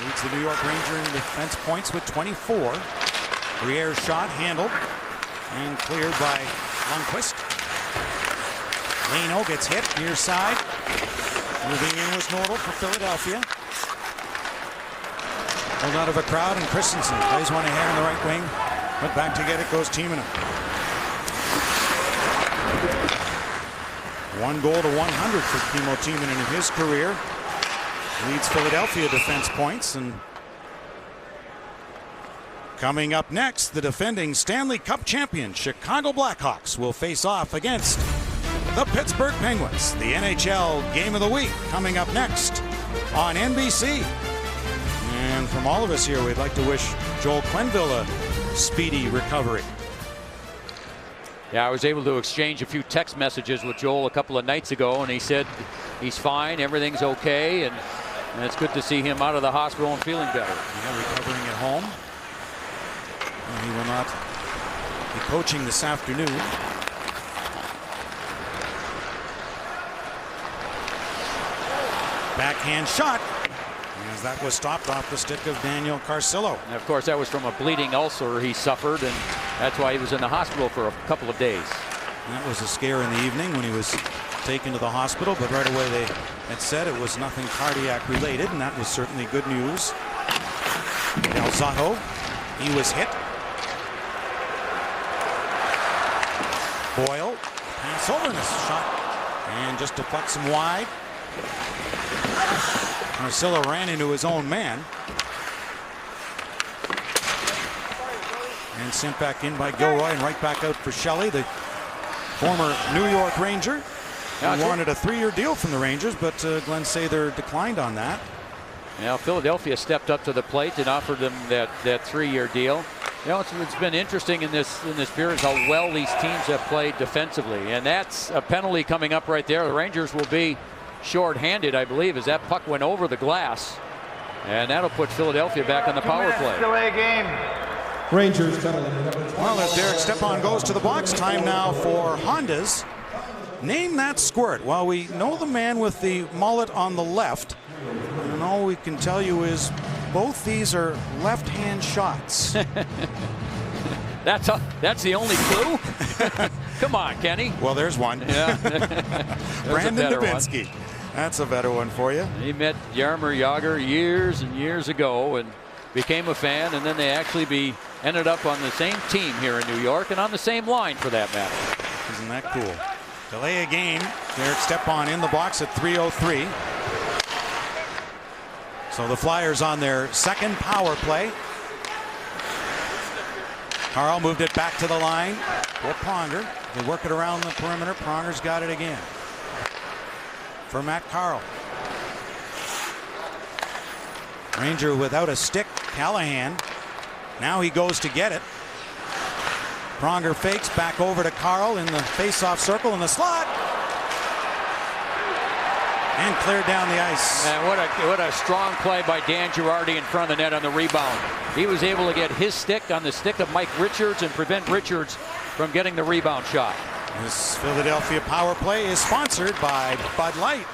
Leads the New York Ranger in defense points with 24. Briere's shot handled and cleared by Lundqvist. Leno gets hit near side. Moving in was Nordal for Philadelphia. Pulled out of a crowd, and Christensen plays one ahead on the right wing. But back to get it goes Timonen. 1 goal to 100 for Kimmo Timonen in his career. Leads Philadelphia defense points. And coming up next, the defending Stanley Cup champion Chicago Blackhawks will face off against the Pittsburgh Penguins. The NHL Game of the Week coming up next on NBC. And from all of us here, we'd like to wish Joel Quenneville a speedy recovery. Yeah, I was able to exchange a few text messages with Joel a couple of nights ago, and he said he's fine, everything's okay, and it's good to see him out of the hospital and feeling better. Yeah, recovering at home. And he will not be coaching this afternoon. Backhand shot, as that was stopped off the stick of Daniel Carcillo. And of course, that was from a bleeding ulcer he suffered, and that's why he was in the hospital for a couple of days. That was a scare in the evening when he was taken to the hospital, but right away they had said it was nothing cardiac related, and that was certainly good news. Delzato, he was hit. Boyle, pass over this shot, and just deflects him wide. Carcillo ran into his own man. And sent back in by Gilroy, and right back out for Shelley, the former New York Ranger. He wanted a 3-year deal from the Rangers, but Glenn Sather declined on that. Now Philadelphia stepped up to the plate and offered them that 3-year deal. You know, it's been interesting in this period how well these teams have played defensively, and that's a penalty coming up right there. The Rangers will be short-handed, I believe, as that puck went over the glass, and that'll put Philadelphia back on the power play. Delay game. Rangers penalty. Well, as Derek Stepan goes to the box, time now for Honda's. Name that squirt. Well, we know the man with the mullet on the left, and all we can tell you is both these are left-hand shots. That's the only clue? Come on, Kenny. Well, there's one. Yeah. Brandon Dubinsky. That's a better one for you. He met Jaromir Jagr years and years ago and became a fan, and then they actually ended up on the same team here in New York and on the same line for that matter. Isn't that cool? Delay a game. Derek Stepan in the box at 3:03. So the Flyers on their second power play. Carl moved it back to the line. For Pronger. They work it around the perimeter. Pronger's got it again. For Matt Carl. Ranger without a stick. Callahan. Now he goes to get it. Pronger fakes back over to Carl in the face-off circle in the slot. And cleared down the ice. And what a strong play by Dan Girardi in front of the net on the rebound. He was able to get his stick on the stick of Mike Richards and prevent Richards from getting the rebound shot. This Philadelphia power play is sponsored by Bud Light.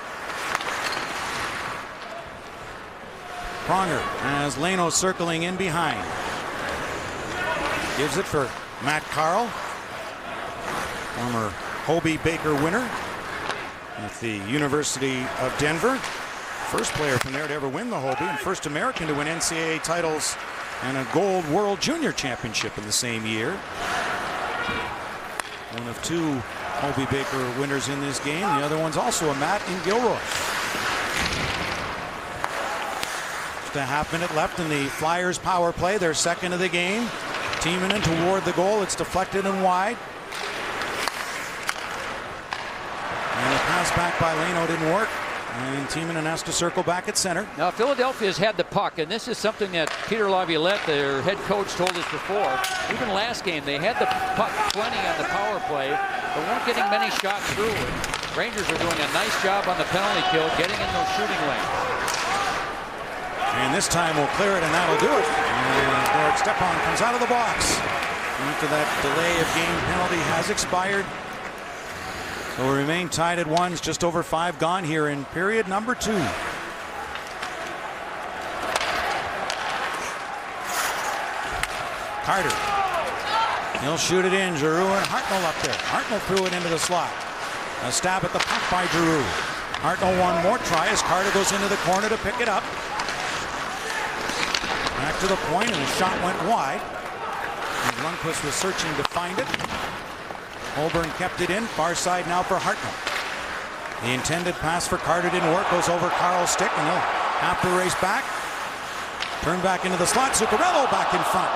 Pronger has Leno circling in behind. Gives it for Matt Carl, former Hobey Baker winner at the University of Denver. First player from there to ever win the Hobey and first American to win NCAA titles and a gold World Junior Championship in the same year. One of 2 Hobey Baker winners in this game. The other one's also a Matt in Gilroy. Just a half minute left in the Flyers power play. Their second of the game. Timonen toward the goal. It's deflected and wide. And the pass back by Leno didn't work. And Timonen has to circle back at center. Now Philadelphia's had the puck, and this is something that Peter Laviolette, their head coach, told us before. Even last game, they had the puck plenty on the power play, but weren't getting many shots through it. Rangers are doing a nice job on the penalty kill, getting in those shooting lanes. And this time we'll clear it, and that'll do it. And Derek Stepan comes out of the box. After that delay of game penalty has expired. So we remain tied at 1. It's just over 5 gone here in period number 2. Carter. He'll shoot it in. Giroux and Hartnell up there. Hartnell threw it into the slot. A stab at the puck by Giroux. Hartnell one more try as Carter goes into the corner to pick it up. Back to the point, and the shot went wide. And Lundqvist was searching to find it. Holborn kept it in. Far side now for Hartnell. The intended pass for Carter didn't work. Goes over Carl's stick, and he'll have to race back. Turn back into the slot. Zuccarello back in front.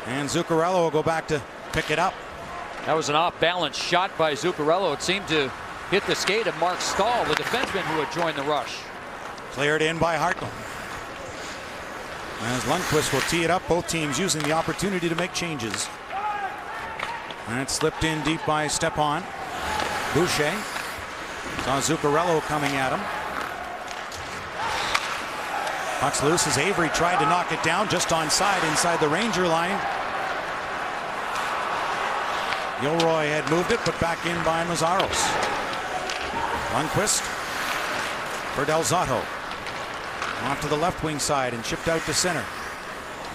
And Zuccarello will go back to pick it up. That was an off-balance shot by Zuccarello. It seemed to hit the skate of Mark Stahl, the defenseman who had joined the rush. Cleared in by Hartnell. As Lundqvist will tee it up. Both teams using the opportunity to make changes. And it slipped in deep by Stepan. Boucher saw Zuccarello coming at him. Puck's loose as Avery tried to knock it down just onside inside the Ranger line. Gilroy had moved it, put back in by Mazzaros. Lundqvist for Del Zotto. Off to the left wing side and chipped out to center.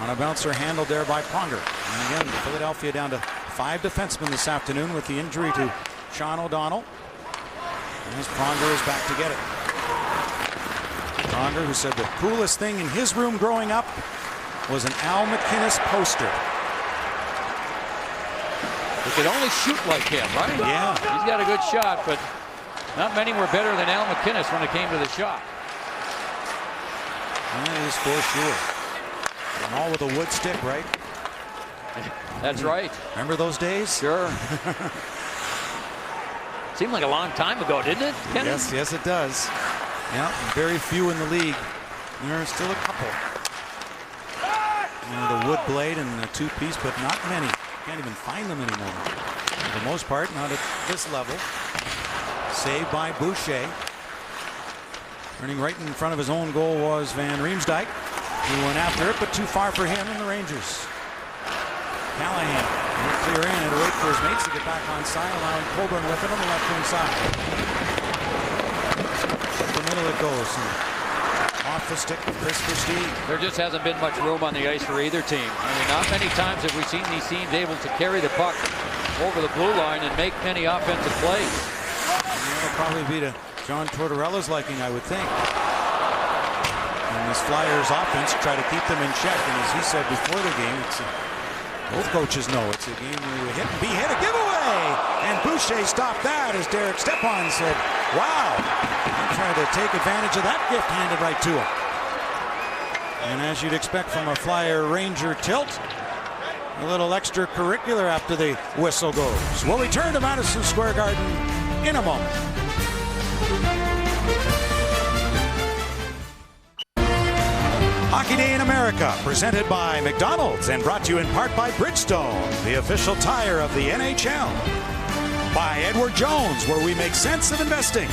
On a bouncer handled there by Pronger. And again, Philadelphia down to 5 defensemen this afternoon with the injury to Sean O'Donnell. And as Pronger is back to get it. Pronger, who said the coolest thing in his room growing up was an Al McInnes poster. They could only shoot like him, right? Yeah. He's got a good shot, but not many were better than Al McInnes when it came to the shot. That is for sure. And all with a wood stick, right? That's right. Remember those days? Sure. Seemed like a long time ago, didn't it, Kenny? Yes, it does. Yeah, very few in the league. There are still a couple. The wood blade and a two-piece, but not many. Can't even find them anymore. For the most part, not at this level. Saved by Boucher. Running right in front of his own goal was Van Riemsdyk. He went after it, but too far for him and the Rangers. Callahan will clear in and wait for his mates to get back on side, allowing Coburn with it on the left-wing side. Up the middle it goes. Off the stick of Chris Christie. There just hasn't been much room on the ice for either team. I mean, not many times have we seen these teams able to carry the puck over the blue line and make many offensive plays. That'll probably be to John Tortorella's liking, I would think. And this Flyers offense try to keep them in check. And as he said before the game, both coaches know it's a game where you hit and be hit, a giveaway. And Boucher stopped that as Derek Stepan said, wow. He tried to take advantage of that gift handed right to him. And as you'd expect from a Flyer Ranger tilt, a little extracurricular after the whistle goes. We'll return to Madison Square Garden in a moment. Hockey Day in America, presented by McDonald's and brought to you in part by Bridgestone, the official tire of the NHL. By Edward Jones, where we make sense of investing.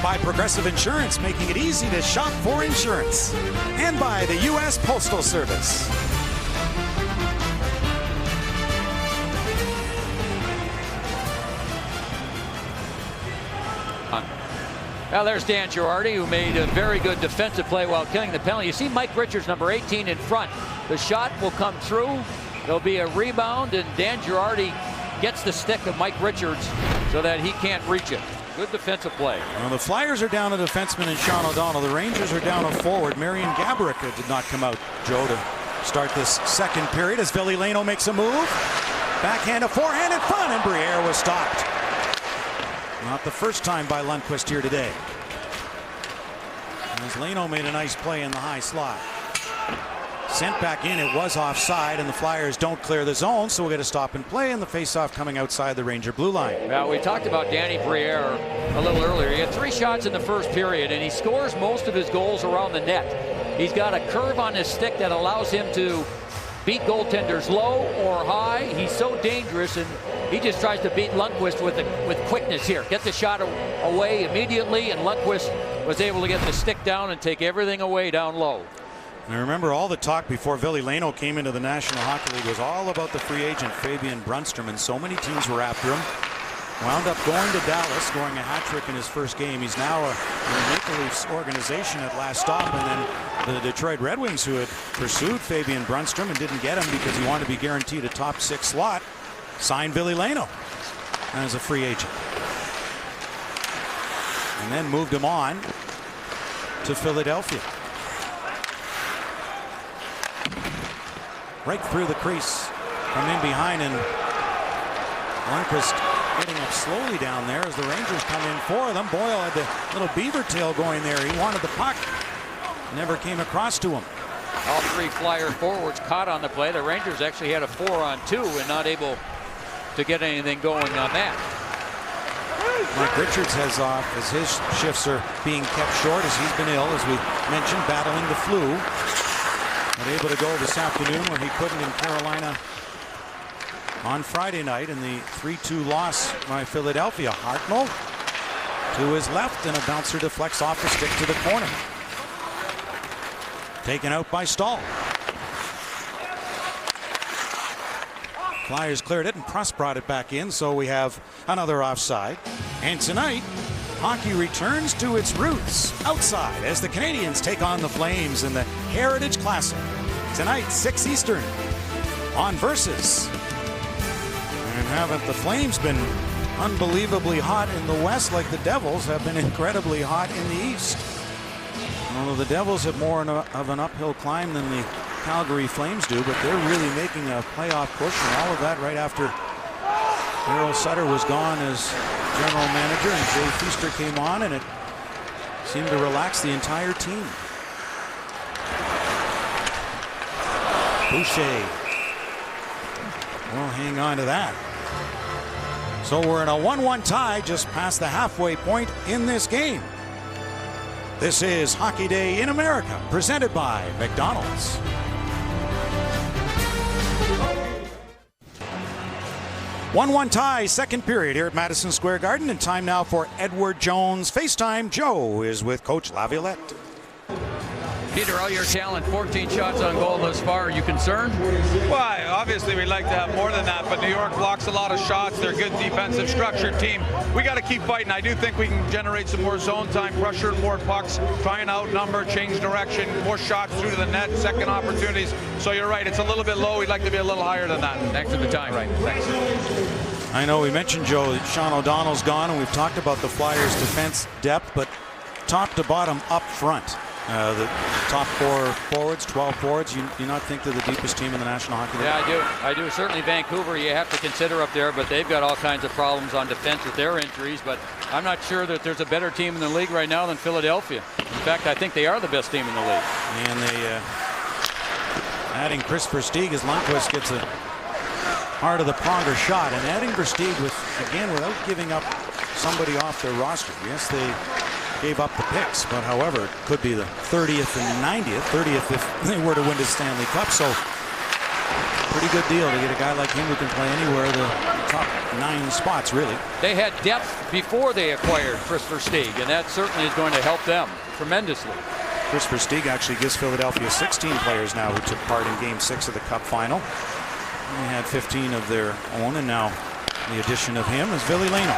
By Progressive Insurance, making it easy to shop for insurance. And by the U.S. Postal Service. Now there's Dan Girardi, who made a very good defensive play while killing the penalty. You see Mike Richards, number 18, in front. The shot will come through. There'll be a rebound, and Dan Girardi gets the stick of Mike Richards so that he can't reach it. Good defensive play. Well, the Flyers are down a defenseman in Sean O'Donnell. The Rangers are down a forward. Marian Gaborik did not come out, Joe, to start this second period as Ville Leino makes a move. Backhand, a forehand in front, and Briere was stopped. Not the first time by Lundqvist here today. As Leno made a nice play in the high slot. Sent back in, it was offside, and the Flyers don't clear the zone, so we'll get a stop and play, and the faceoff coming outside the Ranger blue line. Well, we talked about Danny Briere a little earlier. He had 3 shots in the first period, and he scores most of his goals around the net. He's got a curve on his stick that allows him to beat goaltenders low or high. He's so dangerous, and he just tries to beat Lundqvist with quickness here. Get the shot away immediately, and Lundqvist was able to get the stick down and take everything away down low. And I remember all the talk before Ville Leino came into the National Hockey League was all about the free agent Fabian Brunstrom, and so many teams were after him. Wound up going to Dallas, scoring a hat trick in his first game. He's now in the Maple Leafs organization at last stop, and then the Detroit Red Wings, who had pursued Fabian Brunstrom and didn't get him because he wanted to be guaranteed a top 6 slot, signed Ville Leino as a free agent. And then moved him on to Philadelphia. Right through the crease from in behind, and Lundqvist getting up slowly down there as the Rangers come in for them. Boyle had the little beaver tail going there. He wanted the puck. Never came across to him. All 3 Flyer forwards caught on the play. The Rangers actually had a 4-on-2 and not able to get anything going on that. Mike Richards has off as his shifts are being kept short as he's been ill, as we mentioned, battling the flu. Not able to go this afternoon where he couldn't in Carolina on Friday night in the 3-2 loss by Philadelphia. Hartnell to his left, and a bouncer deflects off the stick to the corner. Taken out by Stahl. Flyers cleared it, and Pruss brought it back in, so we have another offside. And tonight, hockey returns to its roots outside as the Canadiens take on the Flames in the Heritage Classic. Tonight, 6 Eastern on Versus. And haven't the Flames been unbelievably hot in the West like the Devils have been incredibly hot in the East? Although the Devils have more of an uphill climb than the Calgary Flames do, but they're really making a playoff push, and all of that right after Daryl Sutter was gone as general manager and Jay Feaster came on, and it seemed to relax the entire team. Boucher will hang on to that. So we're in a 1-1 tie just past the halfway point in this game. This is Hockey Day in America, presented by McDonald's. One tie, second period here at Madison Square Garden, and time now for Edward Jones FaceTime. Joe is with Coach Laviolette. Peter, all your talent, 14 shots on goal thus far. Are you concerned? Well, obviously we'd like to have more than that, but New York blocks a lot of shots. They're a good defensive, structured team. We got to keep fighting. I do think we can generate some more zone time, pressure more pucks, try and outnumber, change direction, more shots through to the net, second opportunities. So you're right, it's a little bit low. We'd like to be a little higher than that. Thanks for the time. Right, thanks. I know we mentioned, Joe, that Sean O'Donnell's gone, and we've talked about the Flyers' defense depth, but top to bottom up front. The top 4 forwards, 12 forwards, you not think they're the deepest team in the National Hockey League? Yeah, I do. Certainly Vancouver you have to consider up there, but they've got all kinds of problems on defense with their injuries. But I'm not sure that there's a better team in the league right now than Philadelphia. In fact, I think they are the best team in the league. And they adding Chris Versteeg as Lundqvist gets a heart of the Pronger shot. And adding Versteeg without giving up somebody off their roster. Yes, they gave up the picks, but however, it could be the 30th and 30th if they were to win the Stanley Cup. So pretty good deal to get a guy like him who can play anywhere, the top 9 spots, really. They had depth before they acquired Chris Versteeg, and that certainly is going to help them tremendously. Chris Versteeg actually gives Philadelphia 16 players now who took part in Game 6 of the Cup final. They had 15 of their own, and now the addition of him is Ville Leino.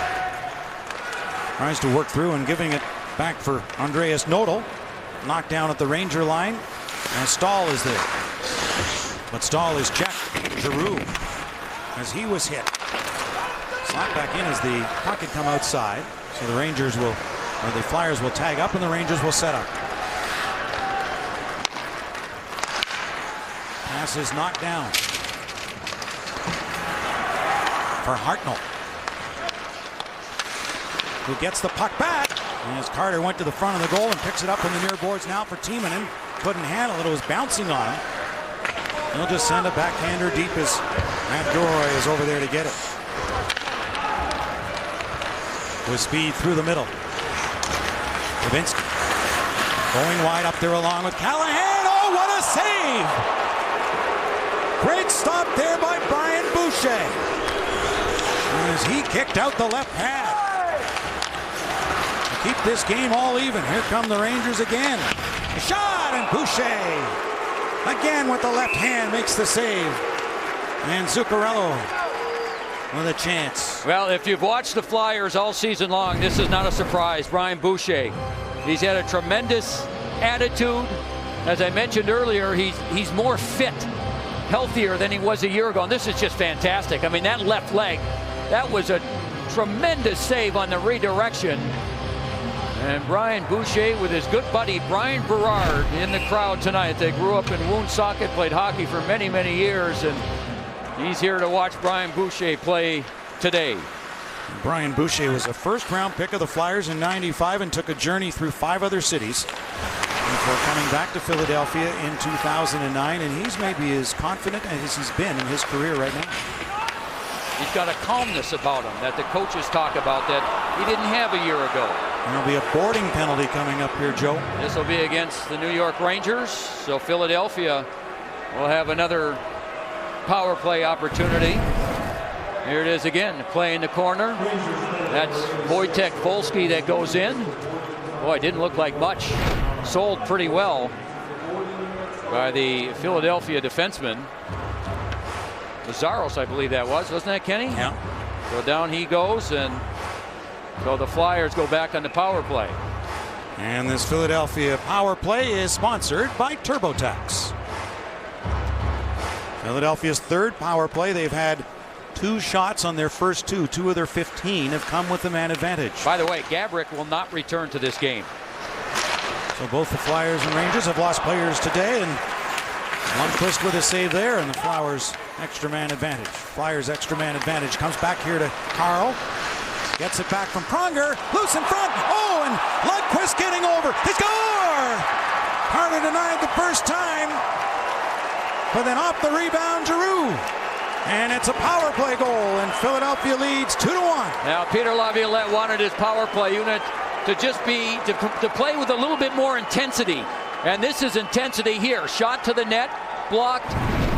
Tries to work through and giving it back for Andreas Nodal. Knocked down at the Ranger line, and Stahl is there. But Stahl is checked. Giroux, as he was hit. Slot back in as the puck had come outside. So the Flyers will tag up and the Rangers will set up. Pass is knocked down for Hartnell, who gets the puck back. As Carter went to the front of the goal and picks it up in the near boards now for Timonen. Couldn't handle it. It was bouncing on him. He'll just send a backhander deep as Matt Gilroy is over there to get it. With speed through the middle. Levinsky going wide up there along with Callahan. Oh, what a save! Great stop there by Brian Boucher as he kicked out the left pad. Keep this game all even. Here come the Rangers again. A shot, and Boucher again with the left hand makes the save. And Zuccarello with a chance. Well, if you've watched the Flyers all season long, this is not a surprise. Brian Boucher, he's had a tremendous attitude. As I mentioned earlier, he's more fit, healthier than he was a year ago. And this is just fantastic. I mean, that left leg, that was a tremendous save on the redirection. And Brian Boucher with his good buddy Brian Berard in the crowd tonight. They grew up in Woonsocket, played hockey for many, many years, and he's here to watch Brian Boucher play today. Brian Boucher was a first-round pick of the Flyers in '95 and took a journey through 5 other cities before coming back to Philadelphia in 2009, and he's maybe as confident as he's been in his career right now. He's got a calmness about him that the coaches talk about that he didn't have a year ago. There'll be a boarding penalty coming up here, Joe. This will be against the New York Rangers, so Philadelphia will have another power play opportunity. Here it is again, play in the corner. That's Wojtek Wolski that goes in. Boy, it didn't look like much. Sold pretty well by the Philadelphia defenseman. Lazaros, I believe that was. Wasn't that Kenny? Yeah. So down he goes, and so the Flyers go back on the power play. And this Philadelphia power play is sponsored by TurboTax. Philadelphia's third power play. They've had 2 shots on their first 2. 2 of their 15 have come with the man advantage. By the way, Gabrick will not return to this game. So both the Flyers and Rangers have lost players today, and Lundqvist with a save there, and the Flyers extra man advantage. Flyers extra man advantage comes back here to Carl. Gets it back from Pronger. Loose in front. Oh, and Lundqvist getting over. He score! Carter denied the first time, but then off the rebound, Giroux. And it's a power play goal, and Philadelphia leads 2-1. Now, Peter Laviolette wanted his power play unit to just be to play with a little bit more intensity. And this is intensity here. Shot to the net, blocked.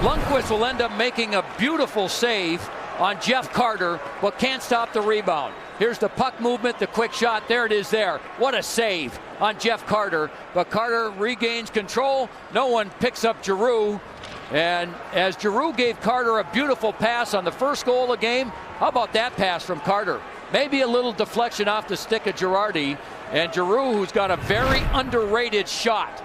Lundqvist will end up making a beautiful save on Jeff Carter, but can't stop the rebound. Here's the puck movement, the quick shot. There it is there. What a save on Jeff Carter. But Carter regains control. No one picks up Giroux. And as Giroux gave Carter a beautiful pass on the first goal of the game, how about that pass from Carter? Maybe a little deflection off the stick of Girardi. And Giroux, who's got a very underrated shot,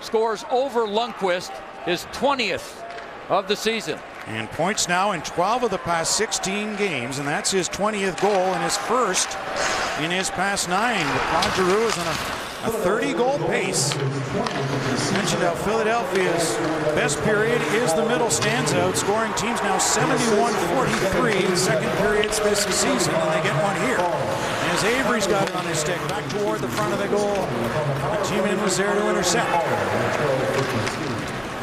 scores over Lundqvist, his 20th of the season. And points now in 12 of the past 16 games, and that's his 20th goal and his first in his past 9. Claude Giroux is on a 30-goal pace. Mentioned how Philadelphia's best period is the middle stands-out, scoring teams now 71-43 in second periods this season, and they get one here. As Avery's got it on his stick, back toward the front of the goal. Timonen was there to intercept.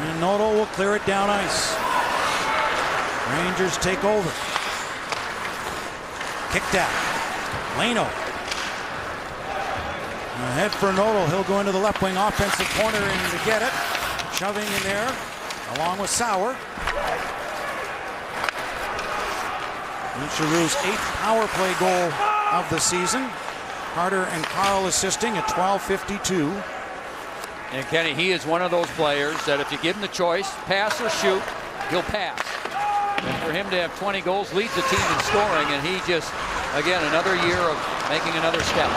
And Noto will clear it down ice. Rangers take over. Kicked out. Leno. Ahead for Noto. He'll go into the left wing offensive corner and to get it. Shoving in there along with Sauer. Giroux's 8th power play goal of the season. Carter and Carl assisting at 12:52. And Kenny, he is one of those players that if you give him the choice, pass or shoot, he'll pass. And for him to have 20 goals, leads the team in scoring, and he just, again, another year of making another step.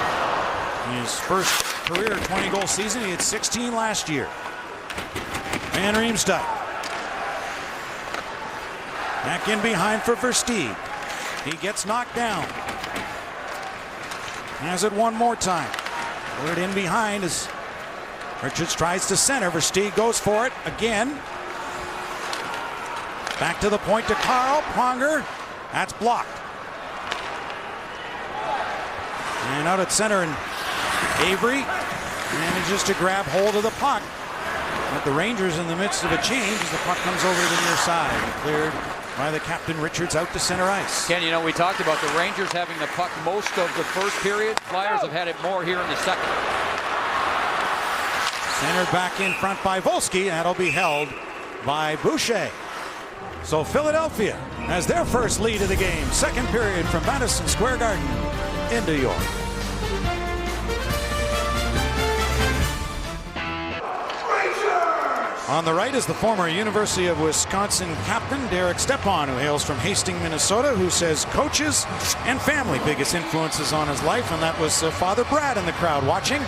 His first career 20-goal season, he had 16 last year. Van Riemsdyk. Back in behind for Versteeg. He gets knocked down. Has it one more time. Put it in behind as Richards tries to center. Versteeg goes for it again. Back to the point to Carl. Pronger. That's blocked. And out at center, and Avery manages to grab hold of the puck. But the Rangers in the midst of a change as the puck comes over to the near side. Cleared by the captain. Richards out to center ice. Ken, you know, we talked about the Rangers having the puck most of the first period. Flyers have had it more here in the second. Centered back in front by Volsky. That'll be held by Boucher. So Philadelphia has their first lead of the game. Second period from Madison Square Garden in New York. On the right is the former University of Wisconsin captain, Derek Stepan, who hails from Hastings, Minnesota, who says coaches and family biggest influences on his life, and that was Father Brad in the crowd watching.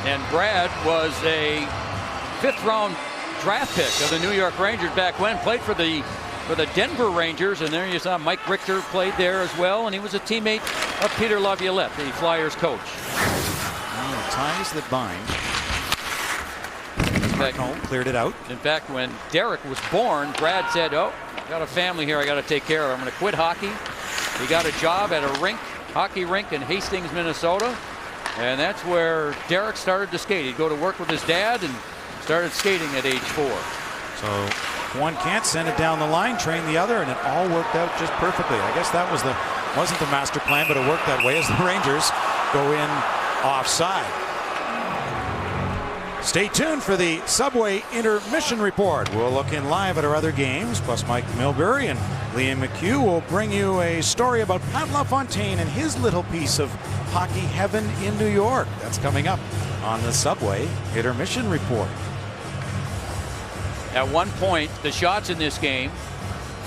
And Brad was a 5th-round draft pick of the New York Rangers back when, played for the Denver Rangers, and there you saw Mike Richter played there as well, and he was a teammate of Peter Laviolette, the Flyers coach. Well, ties that bind. Cleared it out. In fact, when Derek was born, Brad said, "Oh, got a family here I got to take care of. I'm going to quit hockey." He got a job at a hockey rink in Hastings, Minnesota, and that's where Derek started to skate. He'd go to work with his dad and started skating at age 4. So one can't send it down the line, train the other, and it all worked out just perfectly. I guess that wasn't the master plan, but it worked that way as the Rangers go in offside. Stay tuned for the Subway Intermission Report. We'll look in live at our other games, plus Mike Milbury and Liam McHugh will bring you a story about Pat LaFontaine and his little piece of hockey heaven in New York. That's coming up on the Subway Intermission Report. At one point, the shots in this game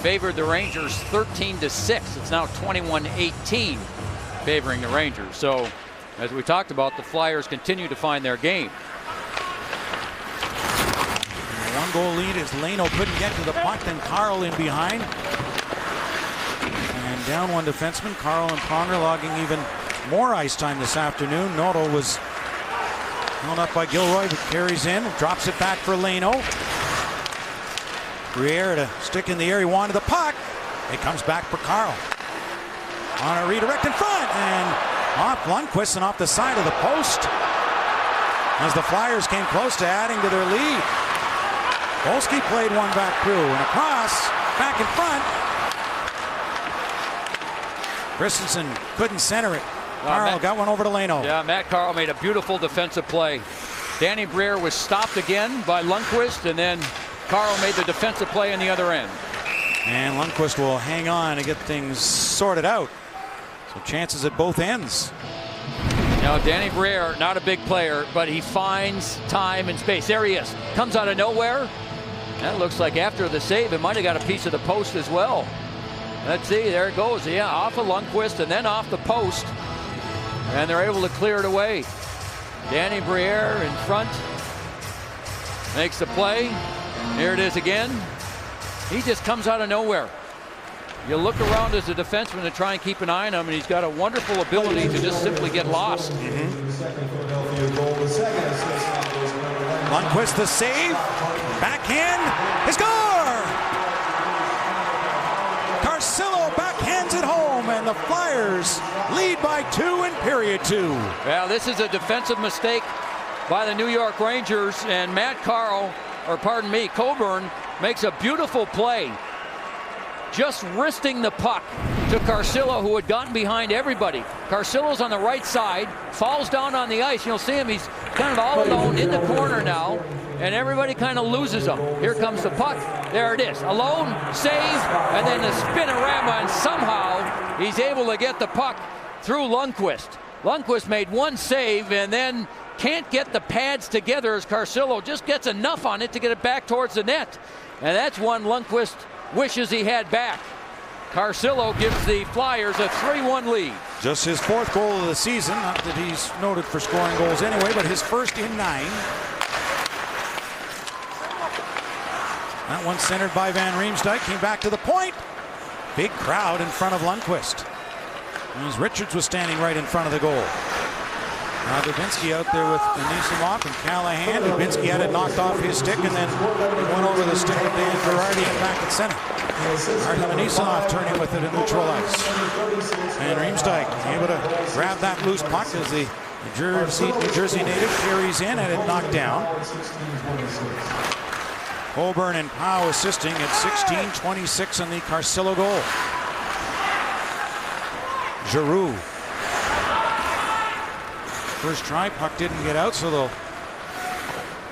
favored the Rangers 13-6. It's now 21-18 favoring the Rangers. So, as we talked about, the Flyers continue to find their game. One-goal lead as Leno couldn't get to the puck, then Carl in behind. And down one defenseman, Carl and Pronger logging even more ice time this afternoon. Noto was held up by Gilroy, but carries in, drops it back for Leno. Briere to stick in the air, he wanted the puck. It comes back for Carl. On a redirect in front, and off Lundqvist and off the side of the post as the Flyers came close to adding to their lead. Volsky played one back through and across, back in front. Christensen couldn't center it. Carl got one over to Leno. Yeah, Matt Carl made a beautiful defensive play. Danny Briere was stopped again by Lundqvist, and then Carl made the defensive play on the other end. And Lundqvist will hang on to get things sorted out. So chances at both ends. Now, Danny Briere, not a big player, but he finds time and space. There he is. Comes out of nowhere. That looks like after the save, it might have got a piece of the post as well. Let's see, there it goes. Yeah, off of Lundqvist and then off the post. And they're able to clear it away. Danny Briere in front. Makes the play. Here it is again. He just comes out of nowhere. You look around as a defenseman to try and keep an eye on him, and he's got a wonderful ability to just simply get lost. Lundqvist the save. Backhand. He score! Carcillo backhands it home, and the Flyers lead by 2 in period 2. Well, this is a defensive mistake by the New York Rangers, and Coburn makes a beautiful play. Just wristing the puck to Carcillo, who had gotten behind everybody. Carcillo's on the right side, falls down on the ice. You'll see him, he's kind of all alone in the corner now, and everybody kind of loses him. Here comes the puck. There it is. Alone, save, and then the spinorama, and somehow he's able to get the puck through Lundqvist. Lundqvist made one save and then can't get the pads together as Carcillo just gets enough on it to get it back towards the net. And that's one Lundqvist wishes he had back. Carcillo gives the Flyers a 3-1 lead. Just his 4th goal of the season. Not that he's noted for scoring goals anyway, but his first in 9. That one centered by Van Riemsdyk. Came back to the point. Big crowd in front of Lundqvist. As Richards was standing right in front of the goal. Now Dubinsky out there with Anisimov and Callahan. Dubinsky had it knocked off his stick and then went over the stick of Dan Girardi and back at center. Artem Anisimov turning with it in neutral ice. And Riemsdyk able to grab that loose puck as the New Jersey native carries in and it knocked down. Coburn and Powell assisting at 16:26 on the Carcillo goal. Giroux. First try, puck didn't get out, so they'll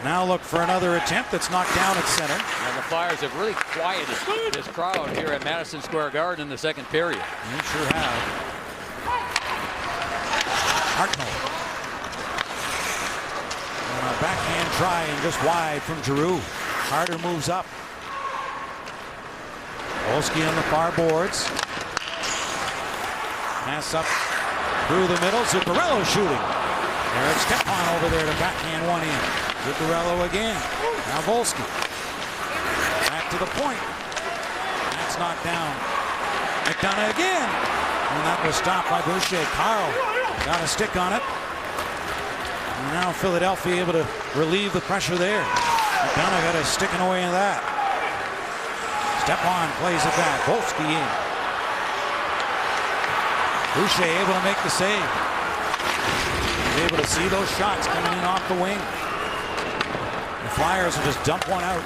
now look for another attempt that's knocked down at center. And the Flyers have really quieted this crowd here at Madison Square Garden in the second period. They sure have. Hartnell. And a backhand try and just wide from Giroux. Harder moves up. Olski on the far boards. Pass up through the middle. Zuccarello shooting. Eric Stepan over there to backhand one in. Zuccarello again. Now Volsky. Back to the point. That's knocked down. McDonough again. And that was stopped by Boucher. Carl got a stick on it. And now Philadelphia able to relieve the pressure there. McDonough got a sticking away in that. Stepan plays it back. Volsky in. Boucher able to make the save. He's able to see those shots coming in off the wing. The Flyers will just dump one out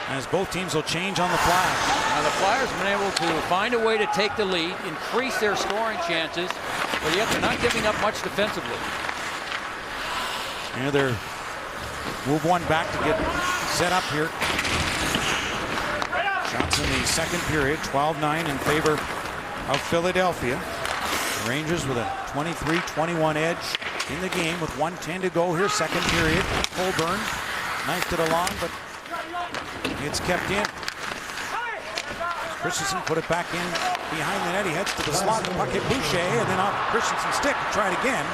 as both teams will change on the fly. Now the Flyers have been able to find a way to take the lead, increase their scoring chances, but yet they're not giving up much defensively. And they're move one back to get set up here. Shots in the second period, 12-9 in favor of Philadelphia. The Rangers with a 23-21 edge in the game with 1:10 to go here, second period. Coburn knifed it along, but it's kept in. Christensen put it back in behind the net. He heads to the slot. The puck hit Boucher, and then off Christensen's stick. Tried again.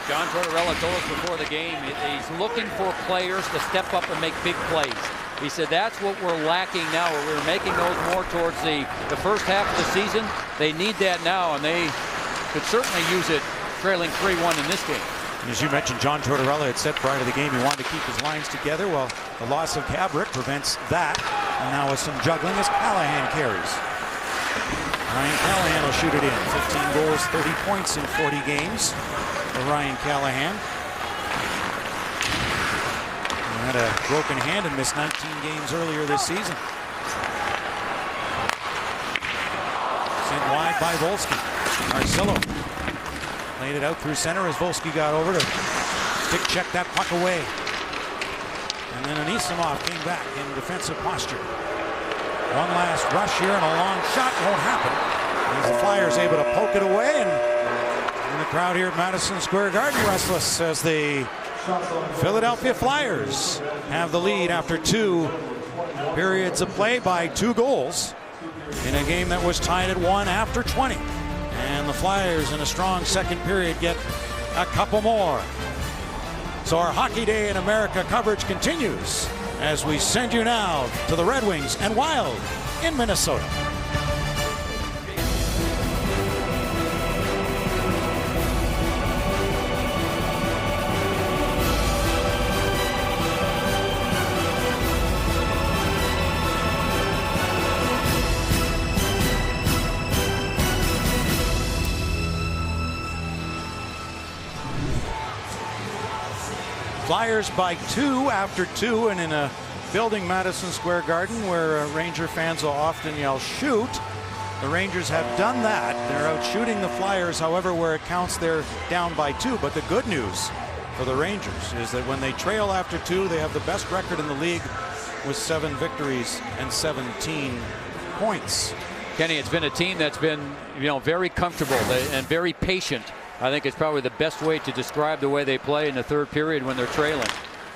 John Tortorella told us before the game he's looking for players to step up and make big plays. He said that's what we're lacking now. We're making those more towards the first half of the season. They need that now, and they could certainly use it trailing 3-1 in this game. And as you mentioned, John Tortorella had said prior to the game he wanted to keep his lines together. Well, the loss of Gabrick prevents that. And now with some juggling as Callahan carries. Ryan Callahan will shoot it in. 15 goals, 30 points in 40 games for Ryan Callahan. He had a broken hand and missed 19 games earlier this season. Sent wide by Volsky. Carcillo Laid it out through center as Volsky got over to stick check that puck away. And then Anisimov came back in defensive posture. One last rush here and a long shot won't happen. As the Flyers able to poke it away, and the crowd here at Madison Square Garden restless as the Philadelphia Flyers have the lead after 2 periods of play by 2 goals in a game that was tied at 1 after 20. And the Flyers in a strong second period get a couple more. So our Hockey Day in America coverage continues as we send you now to the Red Wings and Wild in Minnesota. Flyers by 2 after 2, and in a building, Madison Square Garden, where Ranger fans will often yell shoot. The Rangers have done that. They're out shooting the Flyers. However, where it counts, they're down by 2. But the good news for the Rangers is that when they trail after 2, they have the best record in the league with 7 victories and 17 points. Kenny, it's been a team that's been, very comfortable and very patient. I think it's probably the best way to describe the way they play in the third period when they're trailing.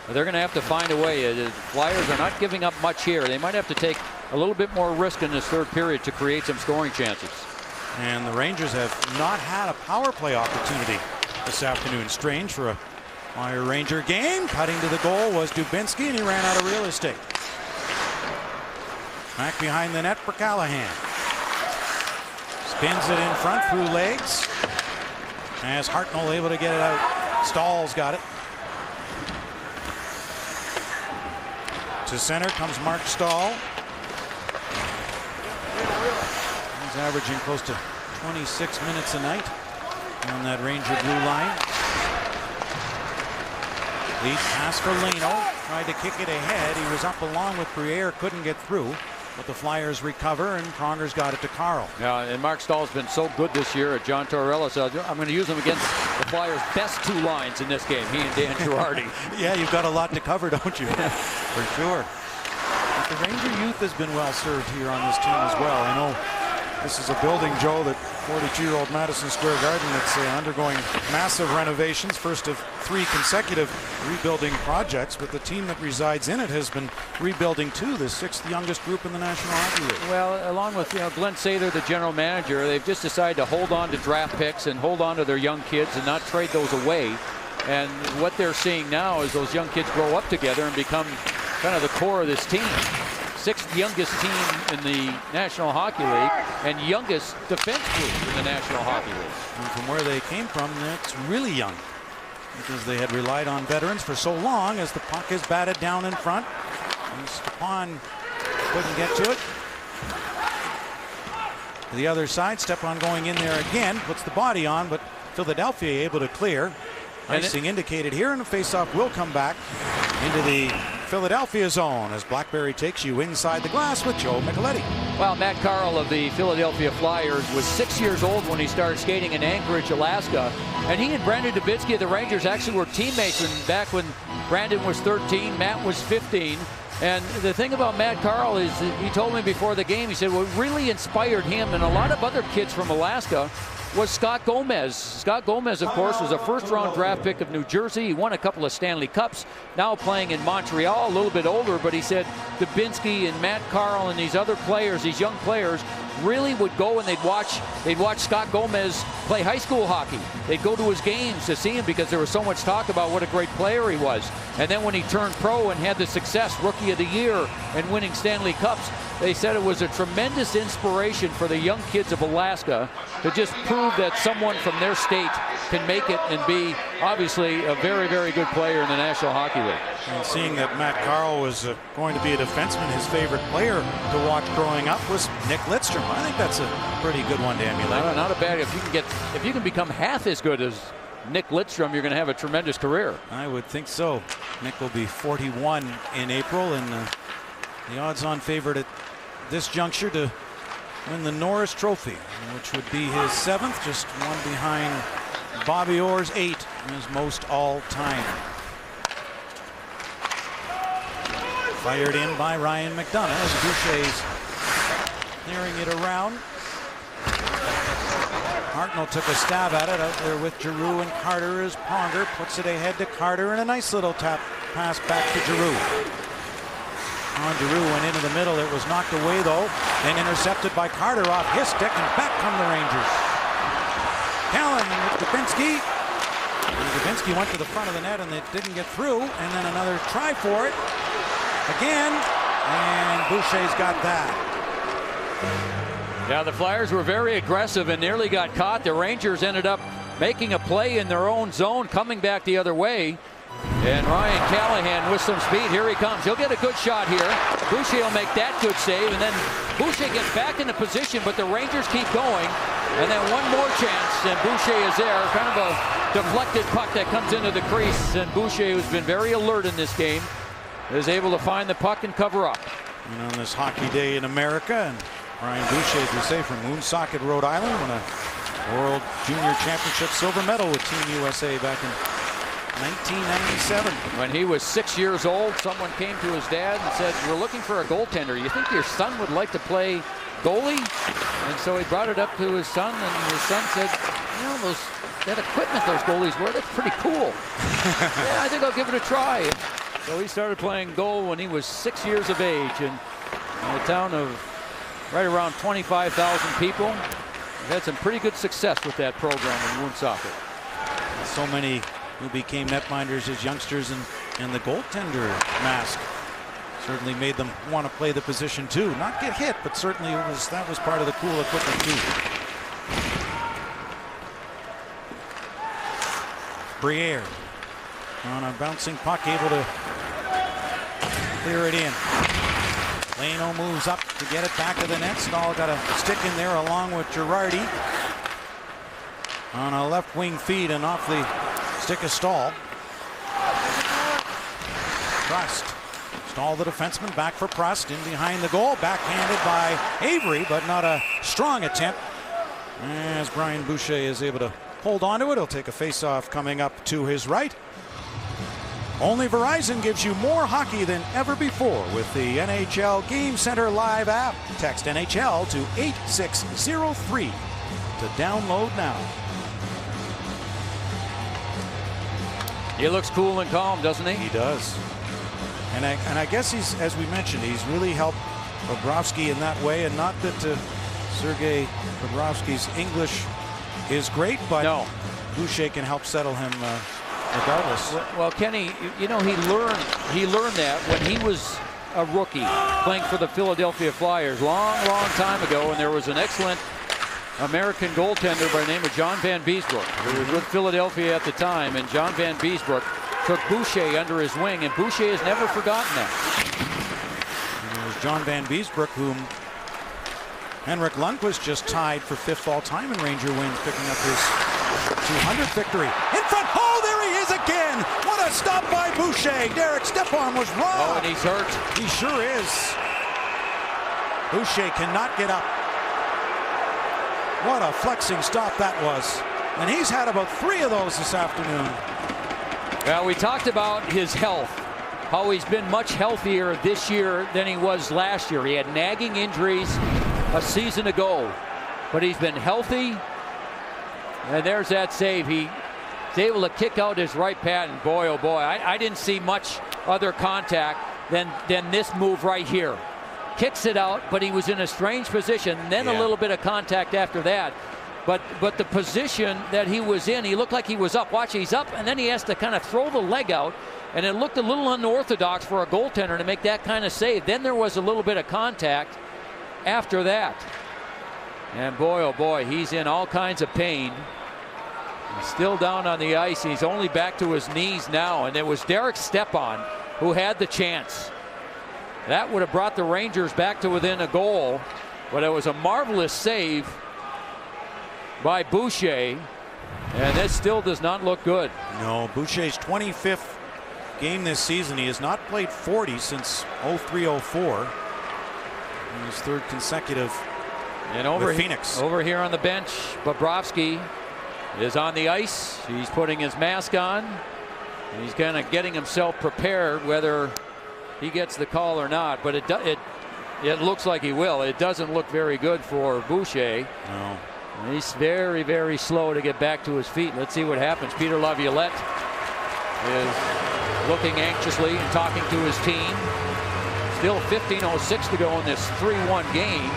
They're going to have to find a way. The Flyers are not giving up much here. They might have to take a little bit more risk in this third period to create some scoring chances. And the Rangers have not had a power play opportunity this afternoon. Strange for a Flyer Ranger game. Cutting to the goal was Dubinsky, and he ran out of real estate. Back behind the net for Callahan. Spins it in front through legs. As Hartnell able to get it out. Stahl's got it. To center comes Mark Stahl. He's averaging close to 26 minutes a night on that Ranger blue line. Lead pass for Leno. Tried to kick it ahead. He was up along with Briere. Couldn't get through. But the Flyers recover, and Pronger's got it to Carl. Yeah, and Mark Stahl's been so good this year at John Tortorella, so I'm going to use him against the Flyers' best 2 lines in this game, he and Dan Girardi. Yeah, you've got a lot to cover, don't you? For sure. But the Ranger youth has been well served here on this team as well. I know this is a building, Joe, that 42-year-old Madison Square Garden that's undergoing massive renovations, first of 3 consecutive rebuilding projects, but the team that resides in it has been rebuilding too, the 6th youngest group in the National Hockey League. Well, along with Glenn Sather, the general manager, they've just decided to hold on to draft picks and hold on to their young kids and not trade those away. And what they're seeing now is those young kids grow up together and become kind of the core of this team. 6th youngest team in the National Hockey League and youngest defense group in the National Hockey League. And from where they came from, it's really young, because they had relied on veterans for so long. As the puck is batted down in front, and Stepan couldn't get to it. To the other side, Stepan going in there again, puts the body on, but Philadelphia able to clear. Icing indicated here, and the faceoff will come back into the Philadelphia zone as Blackberry takes you inside the glass with Joe Micheletti. Well, Matt Carl of the Philadelphia Flyers was 6 years old when he started skating in Anchorage, Alaska. And he and Brandon Dubinsky of the Rangers actually were teammates back when Brandon was 13, Matt was 15. And the thing about Matt Carl is he told me before the game, he said what really inspired him and a lot of other kids from Alaska was Scott Gomez. Scott Gomez, of course, was a first-round draft pick of New Jersey. He won a couple of Stanley Cups, now playing in Montreal, a little bit older, but he said Dubinsky and Matt Carl and these other players, these young players, really would go and they'd watch Scott Gomez play high school hockey. They'd go to his games to see him because there was so much talk about what a great player he was. And then when he turned pro and had the success, Rookie of the Year and winning Stanley Cups, they said it was a tremendous inspiration for the young kids of Alaska to just prove that someone from their state can make it and be obviously a very, very good player in the National Hockey League. And seeing that Matt Carl was going to be a defenseman, his favorite player to watch growing up was Nick Lidstrom. I think that's a pretty good one to emulate. Not a bad. If you can become half as good as Nick Lidstrom, you're going to have a tremendous career. I would think so. Nick will be 41 in April, and the odds-on favorite at this juncture to win the Norris Trophy, which would be his 7th, just one behind Bobby Orr's 8, his most all time. Fired in by Ryan McDonough as Boucher's clearing it around. Hartnell took a stab at it out there with Giroux and Carter as Pronger puts it ahead to Carter, and a nice little tap pass back to Giroux. Giroux went into the middle. It was knocked away though, then intercepted by Carter off his stick, and back come the Rangers. Callan with Dubinsky. Dubinsky went to the front of the net and it didn't get through, and then another try for it again, and Boucher's got that. Yeah, the Flyers were very aggressive and nearly got caught. The Rangers ended up making a play in their own zone, coming back the other way. And Ryan Callahan with some speed. Here he comes. He'll get a good shot here. Boucher will make that good save, and then Boucher gets back into position, but the Rangers keep going. And then one more chance, and Boucher is there. Kind of a deflected puck that comes into the crease, and Boucher, who's been very alert in this game, is able to find the puck and cover up. And on this hockey day in America, and Brian Boucher, as we say, from Woonsocket, Rhode Island, won a World Junior Championship silver medal with Team USA back in 1997. When he was 6 years old, someone came to his dad and said, "We're looking for a goaltender. You think your son would like to play goalie?" And so he brought it up to his son, and his son said, "You know, that equipment those goalies wear, that's pretty cool." "Yeah, I think I'll give it a try." So he started playing goal when he was 6 years of age, and in a town of right around 25,000 people. We've had some pretty good success with that program in Woonsocket. So many who became netminders as youngsters, and the goaltender mask certainly made them want to play the position too. Not get hit, but certainly that was part of the cool equipment too. Briere on a bouncing puck, able to clear it in. Leno moves up to get it back to the net. Stahl got a stick in there along with Girardi on a left wing feed and off the stick of Stahl. Prust. Stahl, the defenseman, back for Prust, in behind the goal, backhanded by Avery, but not a strong attempt. As Brian Boucher is able to hold on to it, he'll take a face-off coming up to his right. Only Verizon gives you more hockey than ever before with the NHL Game Center Live app. Text NHL to 8603 to download now. He looks cool and calm, doesn't he? He does. And I guess he's, as we mentioned, he's really helped Bobrovsky in that way. And not that Sergei Bobrovsky's English is great, but no. Boucher can help settle him regardless. Well, Kenny, you know, he learned that when he was a rookie playing for the Philadelphia Flyers long time ago, and there was an excellent American goaltender by the name of John Van Beesbroek, who was with Philadelphia at the time, and John Van Beesbroek took Boucher under his wing, and Boucher has never forgotten that. And it was John Van Beesbroek whom Henrik Lundqvist just tied for 5th all-time in Ranger wins, picking up his 200th victory. In front, oh, there he is again! What a stop by Boucher! Derek Stepan was wrong! Oh, and he's hurt. He sure is. Boucher cannot get up. What a flexing stop that was. And he's had about 3 of those this afternoon. Well, we talked about his health, how he's been much healthier this year than he was last year. He had nagging injuries a season ago, but he's been healthy. And there's that save. He's able to kick out his right pad, and boy, oh boy, I didn't see much other contact than this move right here. Kicks it out, but he was in a strange position. Then a little bit of contact after that. But the position that he was in, he looked like he was up. Watch, he's up, and then he has to kind of throw the leg out, and it looked a little unorthodox for a goaltender to make that kind of save. Then there was a little bit of contact after that. And boy, oh boy, he's in all kinds of pain. He's still down on the ice. He's only back to his knees now, and it was Derek Stepan who had the chance. That would have brought the Rangers back to within a goal, but it was a marvelous save by Boucher, and this still does not look good. No, Boucher's 25th game this season. He has not played 40 since 03-04. His 3rd consecutive and over with Phoenix. Over here on the bench, Bobrovsky is on the ice. He's putting his mask on. And he's kind of getting himself prepared, whether he gets the call or not. But it looks like he will. It doesn't look very good for Boucher. No. And he's very, very slow to get back to his feet. Let's see what happens. Peter Laviolette is looking anxiously and talking to his team. Still 15:06 to go in this 3-1 game.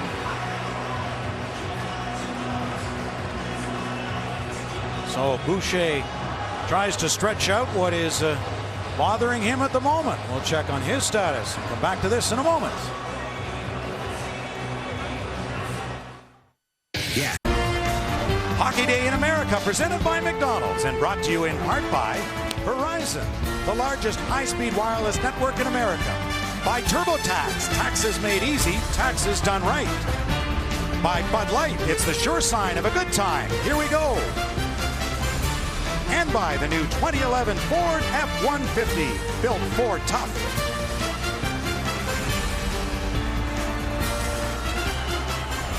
So Boucher tries to stretch out what is bothering him at the moment. We'll check on his status and come back to this in a moment. Yeah. Hockey Day in America, presented by McDonald's and brought to you in part by Verizon, the largest high-speed wireless network in America. By TurboTax, taxes made easy, taxes done right. By Bud Light, it's the sure sign of a good time. Here we go. And by the new 2011 Ford F-150, built for tough.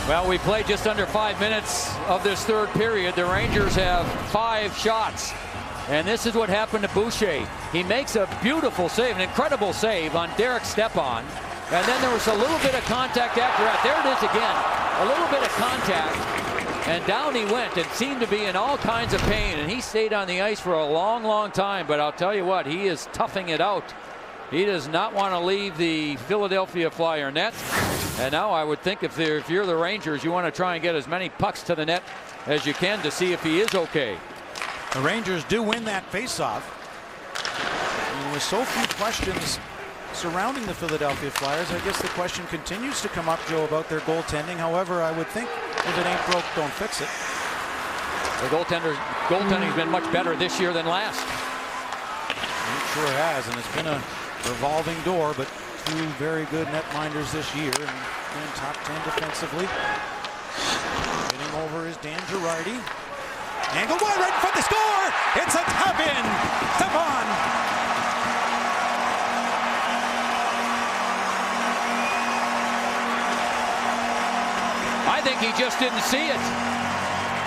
Well, we played just under 5 minutes of this third period. The Rangers have 5 shots. And this is what happened to Boucher. He makes a beautiful save, an incredible save on Derek Stepan. And then there was a little bit of contact after that. There it is again. A little bit of contact. And down he went and seemed to be in all kinds of pain. And he stayed on the ice for a long, long time. But I'll tell you what, he is toughing it out. He does not want to leave the Philadelphia Flyer net. And now I would think if you're the Rangers, you want to try and get as many pucks to the net as you can to see if he is okay. The Rangers do win that faceoff. And with so few questions surrounding the Philadelphia Flyers, I guess the question continues to come up, Joe, about their goaltending. However, I would think if it ain't broke, don't fix it. The goaltending's been much better this year than last. It sure has, and it's been a revolving door, but 2 very good netminders this year, and top 10 defensively. Getting over is Dan Girardi. Angled wide right in front, the score! It's a tap-in! Stepan! I think he just didn't see it.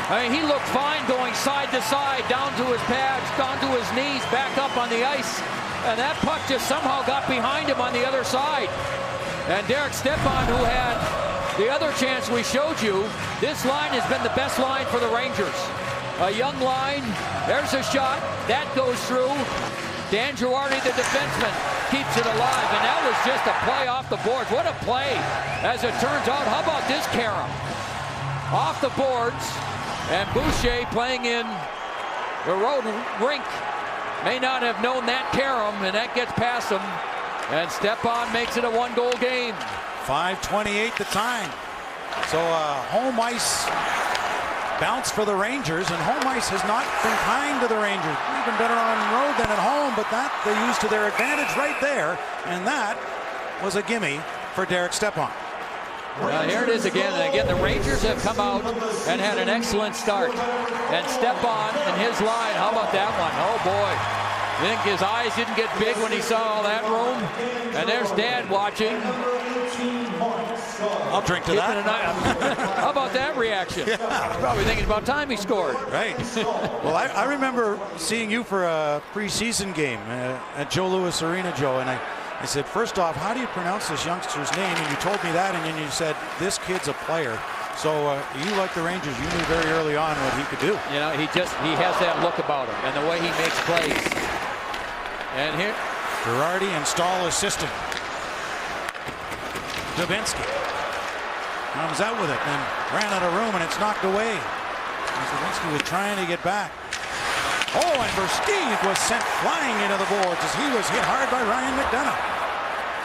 I mean, he looked fine going side to side, down to his pads, down to his knees, back up on the ice. And that puck just somehow got behind him on the other side. And Derek Stepan, who had the other chance we showed you, this line has been the best line for the Rangers. A young line, there's a shot, that goes through. Dan Girardi, the defenseman, keeps it alive, and that was just a play off the boards. What a play, as it turns out. How about this carom? Off the boards, and Boucher playing in the road rink may not have known that carom, and that gets past him, and Stepan makes it a 1-goal game. 5:28 the time. So home ice bounce for the Rangers, and home ice has not been kind to the Rangers. Even better on the road than at home, but that they used to their advantage right there, and that was a gimme for Derek Stepan. Here it is again, and again the Rangers have come out and had an excellent start. And Stepan and his line, how about that one? Oh boy, I think his eyes didn't get big when he saw all that room. And there's Dad watching. I'll drink to that. How about that reaction? Yeah. Probably thinking about time he scored. Right. Well, I remember seeing you for a preseason game at Joe Louis Arena, Joe, and I said, first off, how do you pronounce this youngster's name? And you told me that, and then you said, this kid's a player. So you, like the Rangers, you knew very early on what he could do. You know, he has that look about him, and the way he makes plays. And here, Girardi and Stahl assistant. Dubinsky comes out with it, then ran out of room, and it's knocked away. Dubinsky was trying to get back. Oh, and Versteeg was sent flying into the boards as he was hit hard by Ryan McDonough,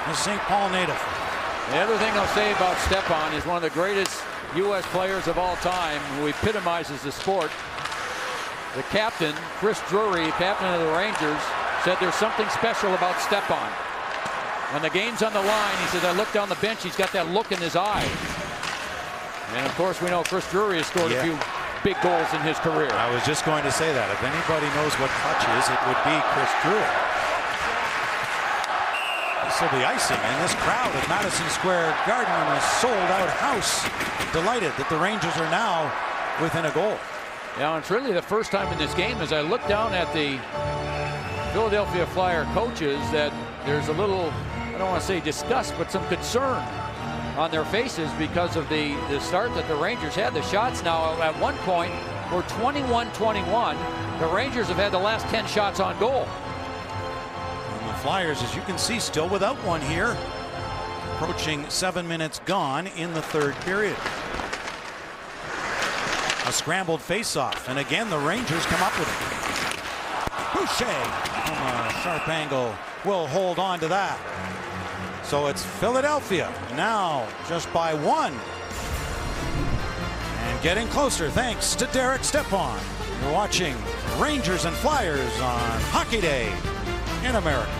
the St. Paul native. The other thing I'll say about Stepan is one of the greatest U.S. players of all time, who epitomizes the sport. The captain, Chris Drury, captain of the Rangers, said there's something special about Stepan. When the game's on the line, he says, I look down the bench, he's got that look in his eye. And of course, we know Chris Drury has scored a few big goals in his career. I was just going to say that. If anybody knows what clutch is, it would be Chris Drury. This will be icing, and this crowd at Madison Square Garden in a sold-out house, delighted that the Rangers are now within a goal. Now, it's really the first time in this game as I look down at the Philadelphia Flyer coaches that there's a little, I don't want to say disgust, but some concern on their faces because of the start that the Rangers had. The shots now at one point were 21-21. The Rangers have had the last 10 shots on goal. And the Flyers, as you can see, still without one here. Approaching 7 minutes gone in the third period. A scrambled faceoff, and again the Rangers come up with it. Boucher from a sharp angle will hold on to that. So it's Philadelphia now just by one. And getting closer thanks to Derek Stepan. You're watching Rangers and Flyers on Hockey Day in America.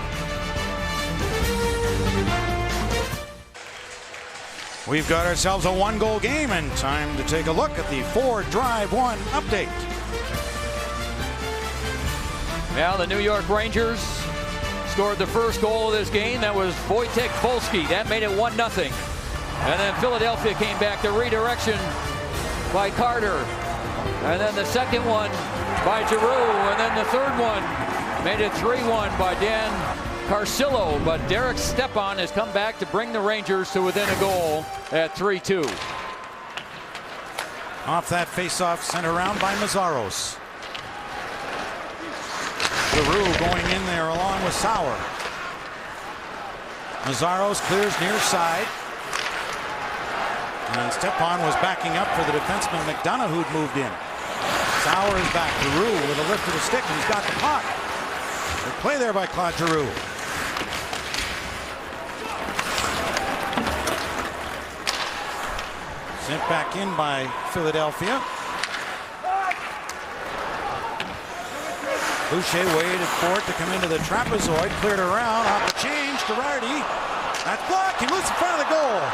We've got ourselves a one-goal game, and time to take a look at the 4-drive-1 update. Well, the New York Rangers scored the first goal of this game. That was Wojtek Wolski. That made it 1-0. And then Philadelphia came back. The redirection by Carter. And then the second one by Giroux. And then the third one made it 3-1 by Dan Carcillo. But Derek Stepan has come back to bring the Rangers to within a goal at 3-2. Off that faceoff sent around by Mazzaros. Giroux going in there along with Sauer. Mazzaros clears near side. And Stepan was backing up for the defenseman McDonough, who'd moved in. Sauer is back. Giroux with a lift of the stick, and he's got the puck. Good play there by Claude Giroux. Sent back in by Philadelphia. Boucher waited for it to come into the trapezoid, cleared around, off the change, Girardi. That block, he moves in front of the goal.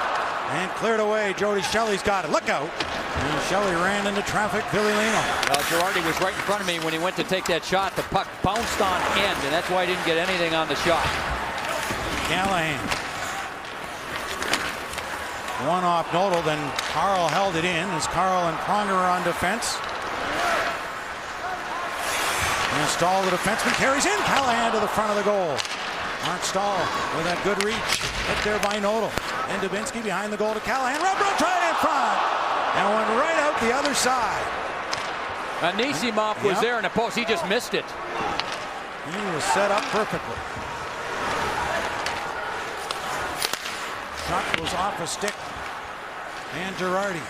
And cleared away, Jody Shelley's got it, look out. And Shelley ran into traffic, Villolino. Well, Girardi was right in front of me when he went to take that shot. The puck bounced on end, and that's why he didn't get anything on the shot. Callahan. One off Nodal, then Carl held it in as Carl and Pronger are on defense. And Stahl, the defenseman, carries in. Callahan to the front of the goal. Mark Stahl with a good reach. Hit there by Nodal. And Dubinsky behind the goal to Callahan. Redbro tried in front. And went right out the other side. Anisimov was there in the post. He just missed it. He was set up perfectly. Shot goes off a stick. And Girardi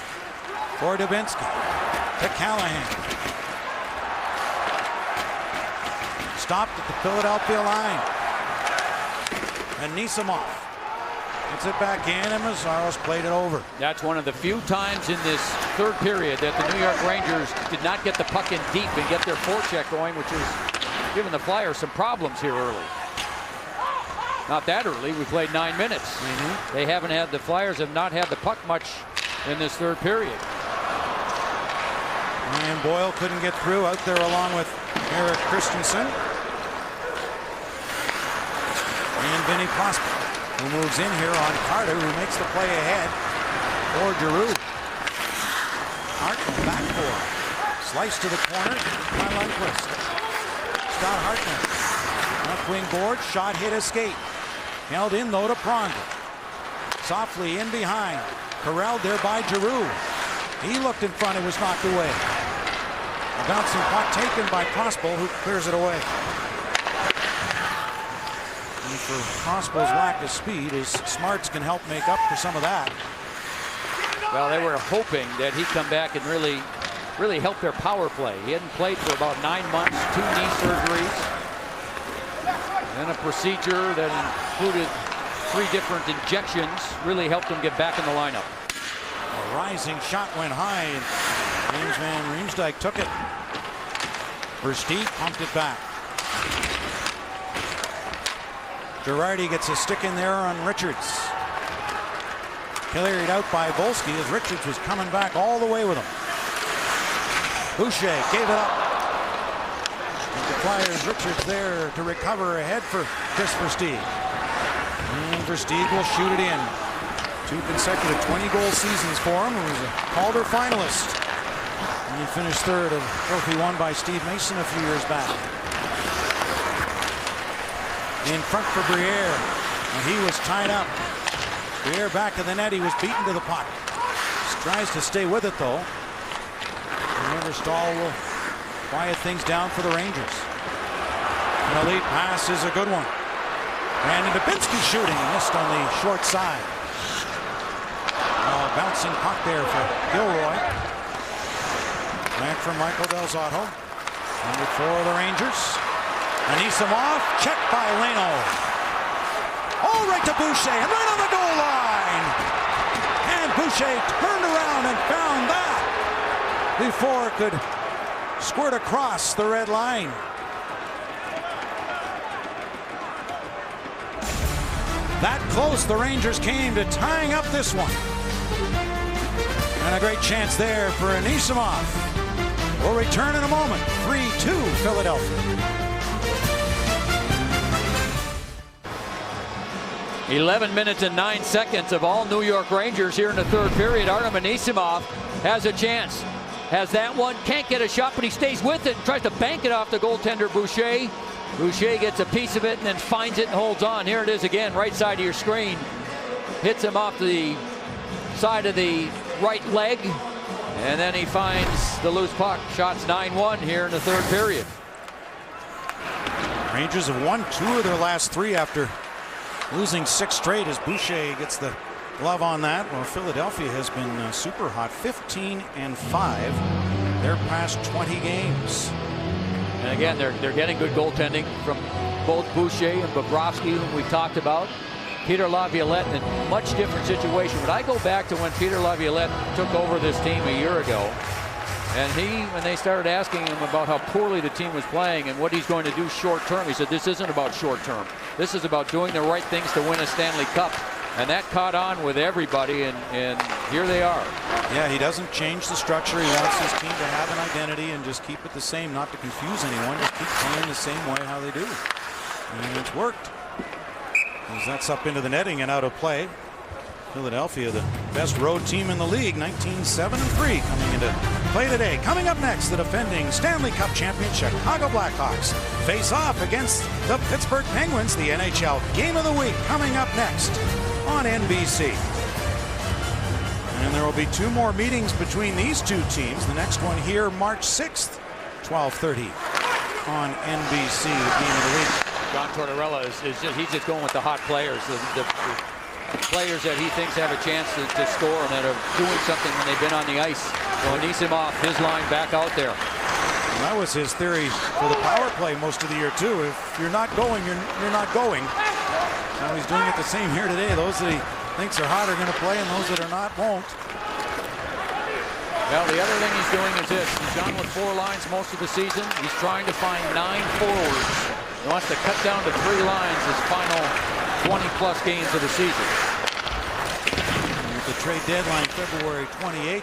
for Dubinsky to Callahan. Stopped at the Philadelphia line. And Anisimov gets it back in, and Mazzaros played it over. That's one of the few times in this third period that the New York Rangers did not get the puck in deep and get their forecheck going, which is giving the Flyers some problems here early. Not that early. We played 9 minutes. They haven't had, the Flyers have not had the puck much in this third period. And Boyle couldn't get through out there along with Erik Christensen. And Vinny Prosper, who moves in here on Carter, who makes the play ahead for Giroux. Hartman back for him. Slice to the corner by Lundqvist. Scott Hartman. Left wing board, shot hit escape. Held in though to Pronger. Softly in behind. Corralled there by Giroux. He looked in front and was knocked away. A bouncing puck taken by Crossbow, who clears it away. And for Crossbow's lack of speed, his smarts can help make up for some of that. Well, they were hoping that he'd come back and really help their power play. He hadn't played for about 9 months, 2 knee surgeries, and a procedure that included 3 different injections really helped him get back in the lineup. A rising shot went high, and James Van Riemsdyk took it. Versteeg pumped it back. Girardi gets a stick in there on Richards. Carried out by Volsky as Richards was coming back all the way with him. Boucher gave it up. And the Flyers, Richards there to recover ahead for Chris Versteeg. And Versteeg will shoot it in. 2 consecutive 20-goal seasons for him. He was a Calder finalist. He finished third, a trophy won by Steve Mason a few years back. In front for Briere, and he was tied up. Briere back of the net, he was beaten to the puck. Tries to stay with it though. Remember, Stahl will quiet things down for the Rangers. An elite pass is a good one. Brandon Dubinsky shooting, missed on the short side. Bouncing puck there for Gilroy. Back from Michael Del Zotto. Number 4 of the Rangers. Anisimov, checked by Leno. Oh, right to Boucher, and right on the goal line. And Boucher turned around and found that before it could squirt across the red line. That close the Rangers came to tying up this one. And a great chance there for Anisimov. We'll return in a moment. 3-2 Philadelphia. 11 minutes and 9 seconds of all New York Rangers here in the third period. Artem Anisimov has a chance. Has that one. Can't get a shot, but he stays with it and tries to bank it off the goaltender Boucher. Boucher gets a piece of it and then finds it and holds on. Here it is again, right side of your screen. Hits him off the side of the right leg. And then he finds the loose puck. Shots 9-1 here in the third period. Rangers have won 2 of their last 3 after losing 6 straight as Boucher gets the glove on that. Well, Philadelphia has been super hot, 15-5 their past 20 games. And again, they're getting good goaltending from both Boucher and Bobrovsky, whom we talked about. Peter Laviolette in a much different situation. But I go back to when Peter Laviolette took over this team a year ago. And when they started asking him about how poorly the team was playing and what he's going to do short term, he said, this isn't about short term. This is about doing the right things to win a Stanley Cup. And that caught on with everybody, and here they are. Yeah, he doesn't change the structure. He wants his team to have an identity and just keep it the same, not to confuse anyone. Just keep playing the same way how they do. And it's worked. As that's up into the netting and out of play. Philadelphia, the best road team in the league, 19-7-3 coming into play today. Coming up next, the defending Stanley Cup champion Chicago Blackhawks face off against the Pittsburgh Penguins. The NHL Game of the Week coming up next on NBC. And there will be 2 more meetings between these 2 teams. The next one here, March 6th, 12:30 on NBC, the Game of the Week. John Tortorella he's just going with the hot players, the players that he thinks have a chance to score and that are doing something when they've been on the ice. So Anisimov, his line back out there. And that was his theory for the power play most of the year too. If you're not going, you're not going. Now he's doing it the same here today. Those that he thinks are hot are going to play, and those that are not won't. Well, the other thing he's doing is this. He's gone with 4 lines most of the season. He's trying to find 9 forwards. He wants to cut down to 3 lines his final 20-plus games of the season. At the trade deadline, February 28th.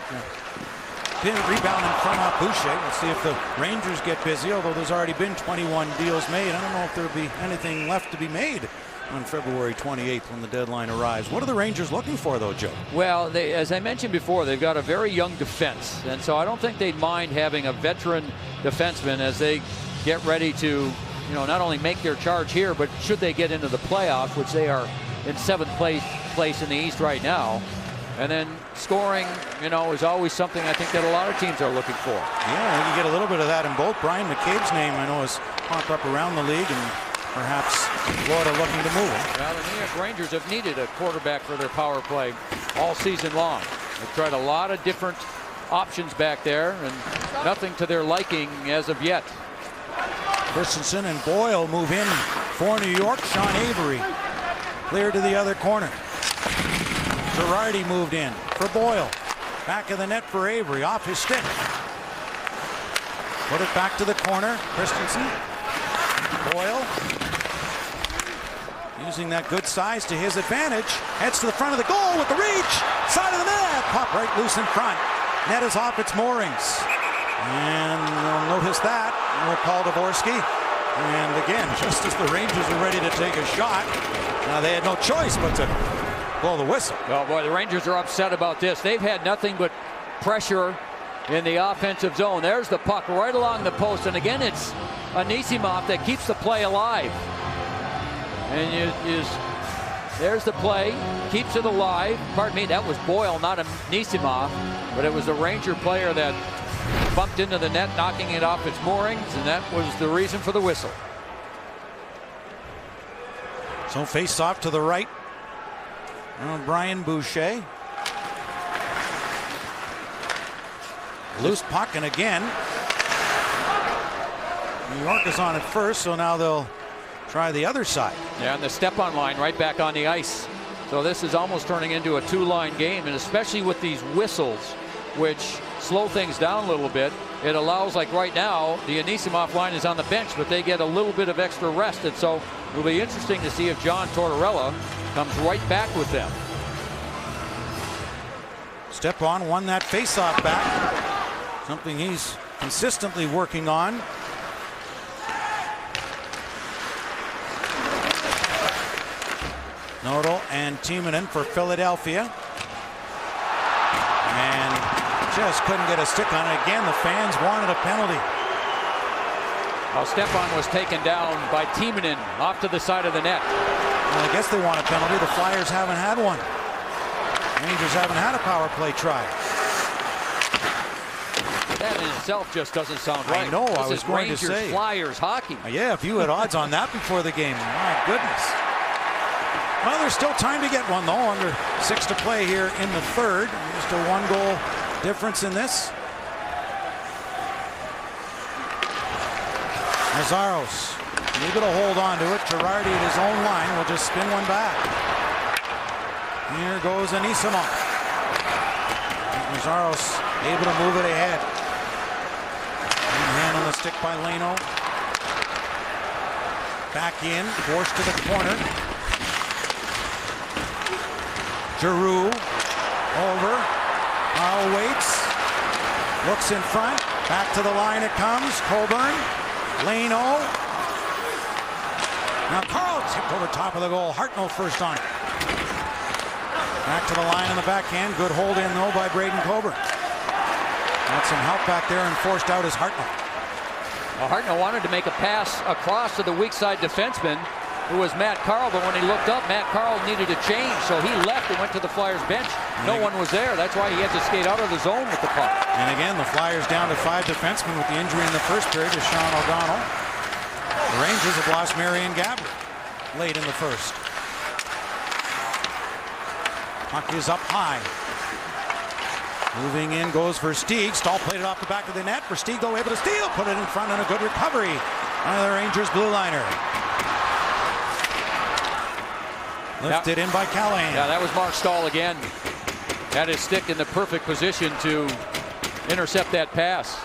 Pin rebound in front of Boucher. Let's see if the Rangers get busy, although there's already been 21 deals made. I don't know if there'll be anything left to be made on February 28th when the deadline arrives. What are the Rangers looking for, though, Joe? Well, as I mentioned before, they've got a very young defense, and so I don't think they'd mind having a veteran defenseman as they get ready to, not only make their charge here, but should they get into the playoffs, which they are in 7th place in the East right now. And then scoring, is always something I think that a lot of teams are looking for. Yeah, I think you get a little bit of that in both. Brian McCabe's name, I know, has popped up around the league, and perhaps Florida looking to move him. Well, the New York Rangers have needed a quarterback for their power play all season long. They've tried a lot of different options back there, and nothing to their liking as of yet. Christensen and Boyle move in for New York. Sean Avery clear to the other corner. Girardi moved in for Boyle. Back of the net for Avery, off his stick. Put it back to the corner. Christensen. Boyle. Using that good size to his advantage. Heads to the front of the goal with the reach. Side of the net. Pop right loose in front. Net is off its moorings. And they'll notice that. Paul Dvorsky. And again, just as the Rangers are ready to take a shot, they had no choice but to blow the whistle. Oh boy, the Rangers are upset about this. They've had nothing but pressure in the offensive zone. There's the puck right along the post, and again it's Anisimov that keeps the play alive. And there's the play, keeps it alive. Pardon me, that was Boyle, not Anisimov, but it was the Ranger player that bumped into the net, knocking it off its moorings, and that was the reason for the whistle. So face off to the right. Brian Boucher. Loose puck, and again New York is on it first, so now they'll try the other side. Yeah, and the step-on line right back on the ice. So this is almost turning into a two-line game, and especially with these whistles, which slow things down a little bit, it allows, like right now, the Anisimov line is on the bench, but they get a little bit of extra rest, and so it'll be interesting to see if John Tortorella comes right back with them. Stepan won that face-off back, something he's consistently working on. Nodal and Timonen for Philadelphia. And just couldn't get a stick on it. Again, the fans wanted a penalty. Well, Stepan was taken down by Timonen off to the side of the net. Well, I guess they want a penalty. The Flyers haven't had one. Rangers haven't had a power play try. That in itself just doesn't sound right. I know, this I was going Rangers, to say. Flyers hockey. Yeah, if you had odds on that before the game, my goodness. Well, there's still time to get one, though. Under 6 to play here in the third. Just a 1-goal difference in this. Nazaros able to hold on to it. Girardi at his own line will just spin one back. Here goes Anisimov. Nazaros able to move it ahead. Hand on the stick by Leno. Back in, forced to the corner. Giroux over. Carl waits. Looks in front. Back to the line it comes. Coburn. Leno. Now Carl tipped over top of the goal. Hartnell first on it. Back to the line on the backhand. Good hold in though by Braden Coburn. Got some help back there and forced out is Hartnell. Well, Hartnell wanted to make a pass across to the weak side defenseman, who was Matt Carl, but when he looked up, Matt Carl needed a change, so he left and went to the Flyers bench. No one was there. That's why he had to skate out of the zone with the puck. And again, the Flyers down to 5 defensemen with the injury in the first period to Sean O'Donnell. The Rangers have lost Marion Gabbard late in the first. Puck is up high. Moving in goes for Stieg. Stahl played it off the back of the net. For Stieg, though, able to steal. Put it in front and a good recovery by the Rangers blue liner. Lifted in by Callahan. Yeah, that was Mark Stahl again. Had his stick in the perfect position to intercept that pass.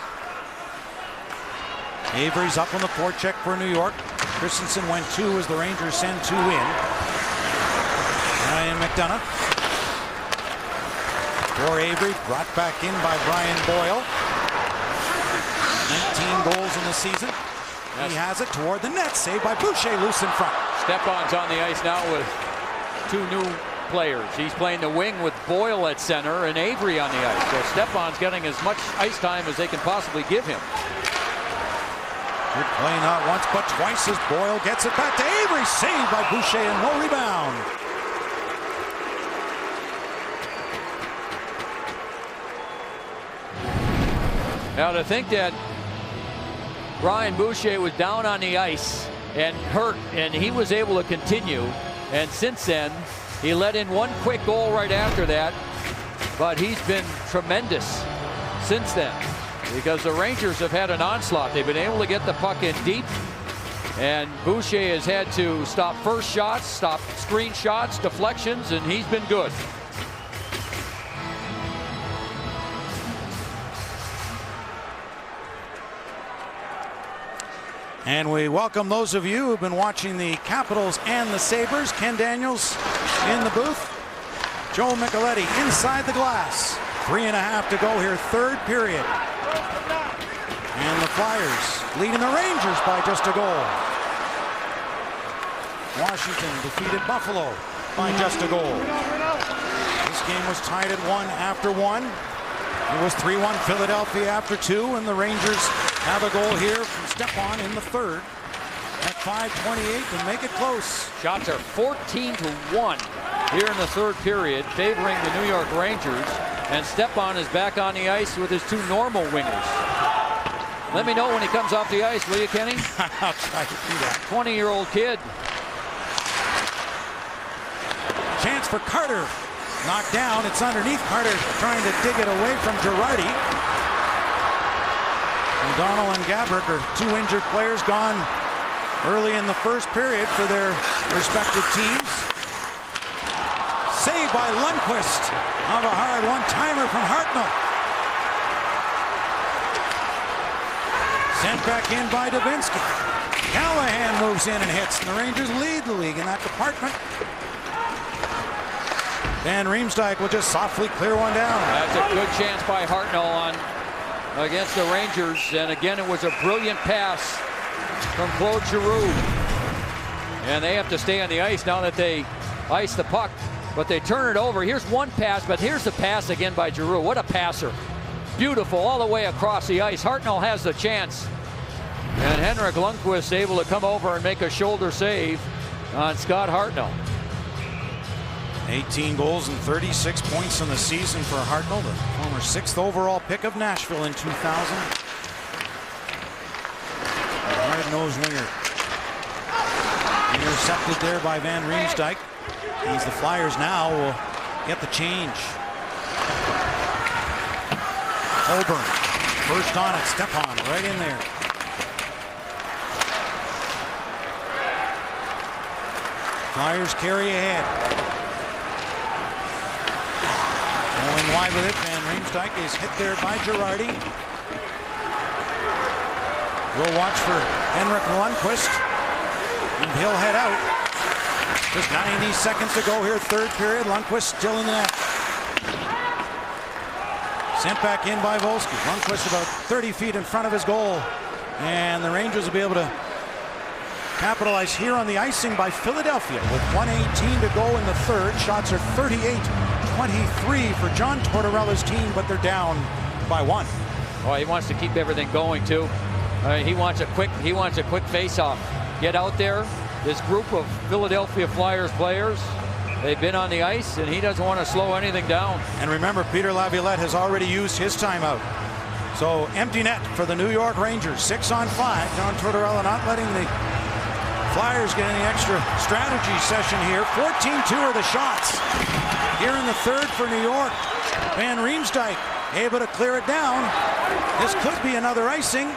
Avery's up on the forecheck for New York. Christensen went 2 as the Rangers send 2 in. Ryan McDonough. For Avery, brought back in by Brian Boyle. 19 goals in the season. Yes. He has it toward the net. Saved by Boucher, loose in front. Stepan's on the ice now with 2 new players. He's playing the wing with Boyle at center and Avery on the ice. So Stepan's getting as much ice time as they can possibly give him. Good play not once but twice as Boyle gets it back to Avery. Saved by Boucher and no rebound. Now to think that Brian Boucher was down on the ice and hurt, and he was able to continue. And since then, he let in 1 quick goal right after that. But he's been tremendous since then, because the Rangers have had an onslaught. They've been able to get the puck in deep, and Boucher has had to stop first shots, stop screen shots, deflections, and he's been good. And we welcome those of you who've been watching the Capitals and the Sabres. Ken Daniels in the booth. Joe Micheletti inside the glass. 3.5 to go here, third period. And the Flyers leading the Rangers by just a goal. Washington defeated Buffalo by just a goal. This game was tied at 1 after 1. It was 3-1 Philadelphia after 2, and the Rangers have a goal here from Stepan in the third at 5:28 to make it close. Shots are 14-1 here in the third period, favoring the New York Rangers. And Stepan is back on the ice with his 2 normal wingers. Let me know when he comes off the ice, will you, Kenny? I'll try to do that. 20-year-old kid. Chance for Carter. Knocked down. It's underneath. Carter trying to dig it away from Girardi. And Donald and Gabrick are 2 injured players gone early in the first period for their respective teams. Saved by Lundqvist on a hard one-timer from Hartnell. Sent back in by Dubinsky. Callahan moves in and hits, and the Rangers lead the league in that department. Van Riemsdyk will just softly clear one down. That's a good chance by Hartnell on against the Rangers, and again it was a brilliant pass from Claude Giroux. And they have to stay on the ice now that they ice the puck, but they turn it over. Here's one pass, but here's the pass again by Giroux. What a passer. Beautiful all the way across the ice. Hartnell has the chance, and Henrik Lundqvist able to come over and make a shoulder save on Scott Hartnell. 18 goals and 36 points in the season for Hartnell, the former 6th overall pick of Nashville in 2000. Hard-nosed winger. Intercepted there by Van Riemsdyk. He's the Flyers now will get the change. Holborn, first on it, Stepan right in there. Flyers carry ahead. Going wide with it, Van Riemsdyk is hit there by Girardi. We'll watch for Henrik Lundqvist, and he'll head out. Just 90 seconds to go here, third period. Lundqvist still in the net. Sent back in by Volsky. Lundqvist about 30 feet in front of his goal, and the Rangers will be able to capitalize here on the icing by Philadelphia with 1:18 to go in the third. Shots are 38-23 for John Tortorella's team, but they're down by 1. Oh, he wants to keep everything going too. He wants a quick face-off. Get out there. This group of Philadelphia Flyers players, they've been on the ice, and he doesn't want to slow anything down. And remember, Peter Laviolette has already used his timeout. So empty net for the New York Rangers. 6-on-5. John Tortorella not letting the Flyers get any extra strategy session here. 14-2 are the shots here in the third for New York. Van Riemsdyk able to clear it down. This could be another icing,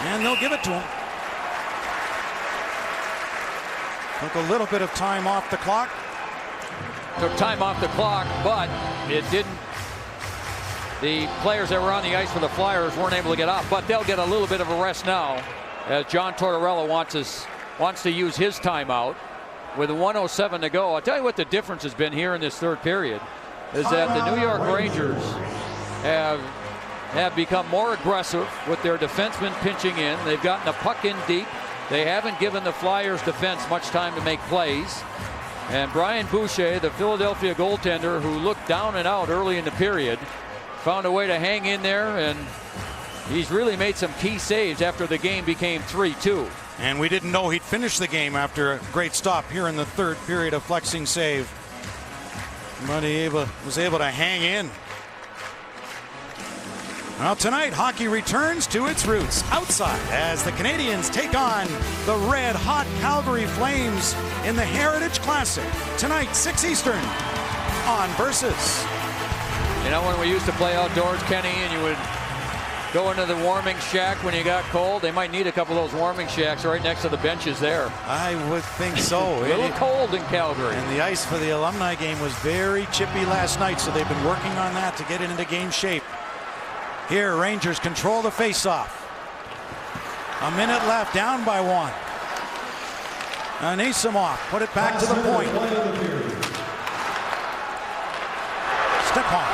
and they'll give it to him. Took a little bit of time off the clock. Took time off the clock, but it didn't. The players that were on the ice for the Flyers weren't able to get off, but they'll get a little bit of a rest now, as John Tortorella wants to use his timeout with 1:07 to go. I'll tell you what the difference has been here in this third period is that the New York Rangers have become more aggressive with their defensemen pinching in. They've gotten the puck in deep. They haven't given the Flyers defense much time to make plays. And Brian Boucher, the Philadelphia goaltender who looked down and out early in the period, found a way to hang in there, and he's really made some key saves after the game became 3-2. And we didn't know he'd finish the game after a great stop here in the third period, of flexing save. But he was able to hang in. Well, tonight, hockey returns to its roots outside as the Canadiens take on the red-hot Calgary Flames in the Heritage Classic. Tonight, 6 Eastern on Versus. You know, when we used to play outdoors, Kenny, and you would go into the warming shack when you got cold, they might need a couple of those warming shacks right next to the benches there. I would think so. A little cold in Calgary. And the ice for the alumni game was very chippy last night, so they've been working on that to get it into game shape. Here, Rangers control the faceoff. A minute left, down by 1. Anisimov put it back to the point. Stepan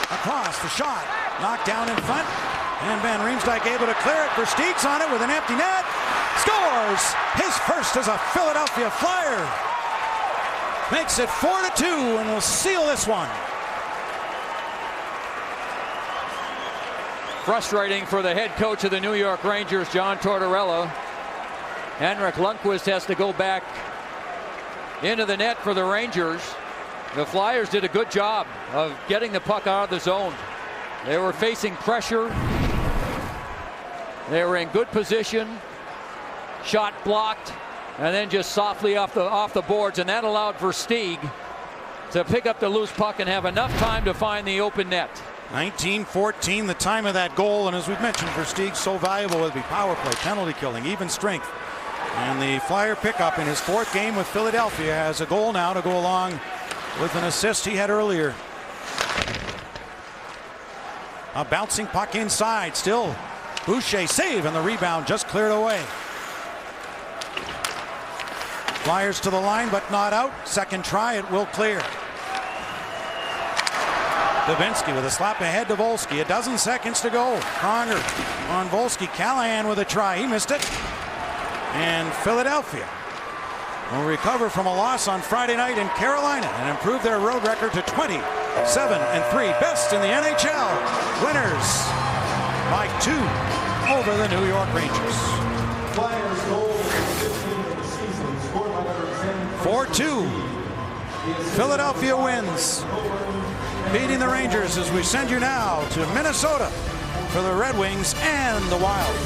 across the shot, knocked down in front, and Van Riemsdyk able to clear it. Versteeg's on it with an empty net. Scores his first as a Philadelphia Flyer. Makes it 4-2 and will seal this one. Frustrating for the head coach of the New York Rangers, John Tortorella. Henrik Lundqvist has to go back into the net for the Rangers. The Flyers did a good job of getting the puck out of the zone. They were facing pressure. They were in good position. Shot blocked, and then just softly off the boards, and that allowed for Stieg to pick up the loose puck and have enough time to find the open net. 19:14, the time of that goal, and as we've mentioned, for Stieg, so valuable with the power play, penalty killing, even strength. And the Flyer pickup in his 4th game with Philadelphia has a goal now to go along with an assist he had earlier. A bouncing puck inside, still Boucher save, and the rebound just cleared away. Flyers to the line, but not out. Second try, it will clear. Dubinsky with a slap ahead to Volsky. A dozen seconds to go. Pronger on Volsky. Callahan with a try. He missed it. And Philadelphia will recover from a loss on Friday night in Carolina and improve their road record to 27-3. Best in the NHL. Winners by 2 over the New York Rangers. Flyers goal 15 of the season, scored by number 10. 4-2. Philadelphia wins, beating the Rangers, as we send you now to Minnesota for the Red Wings and the Wild.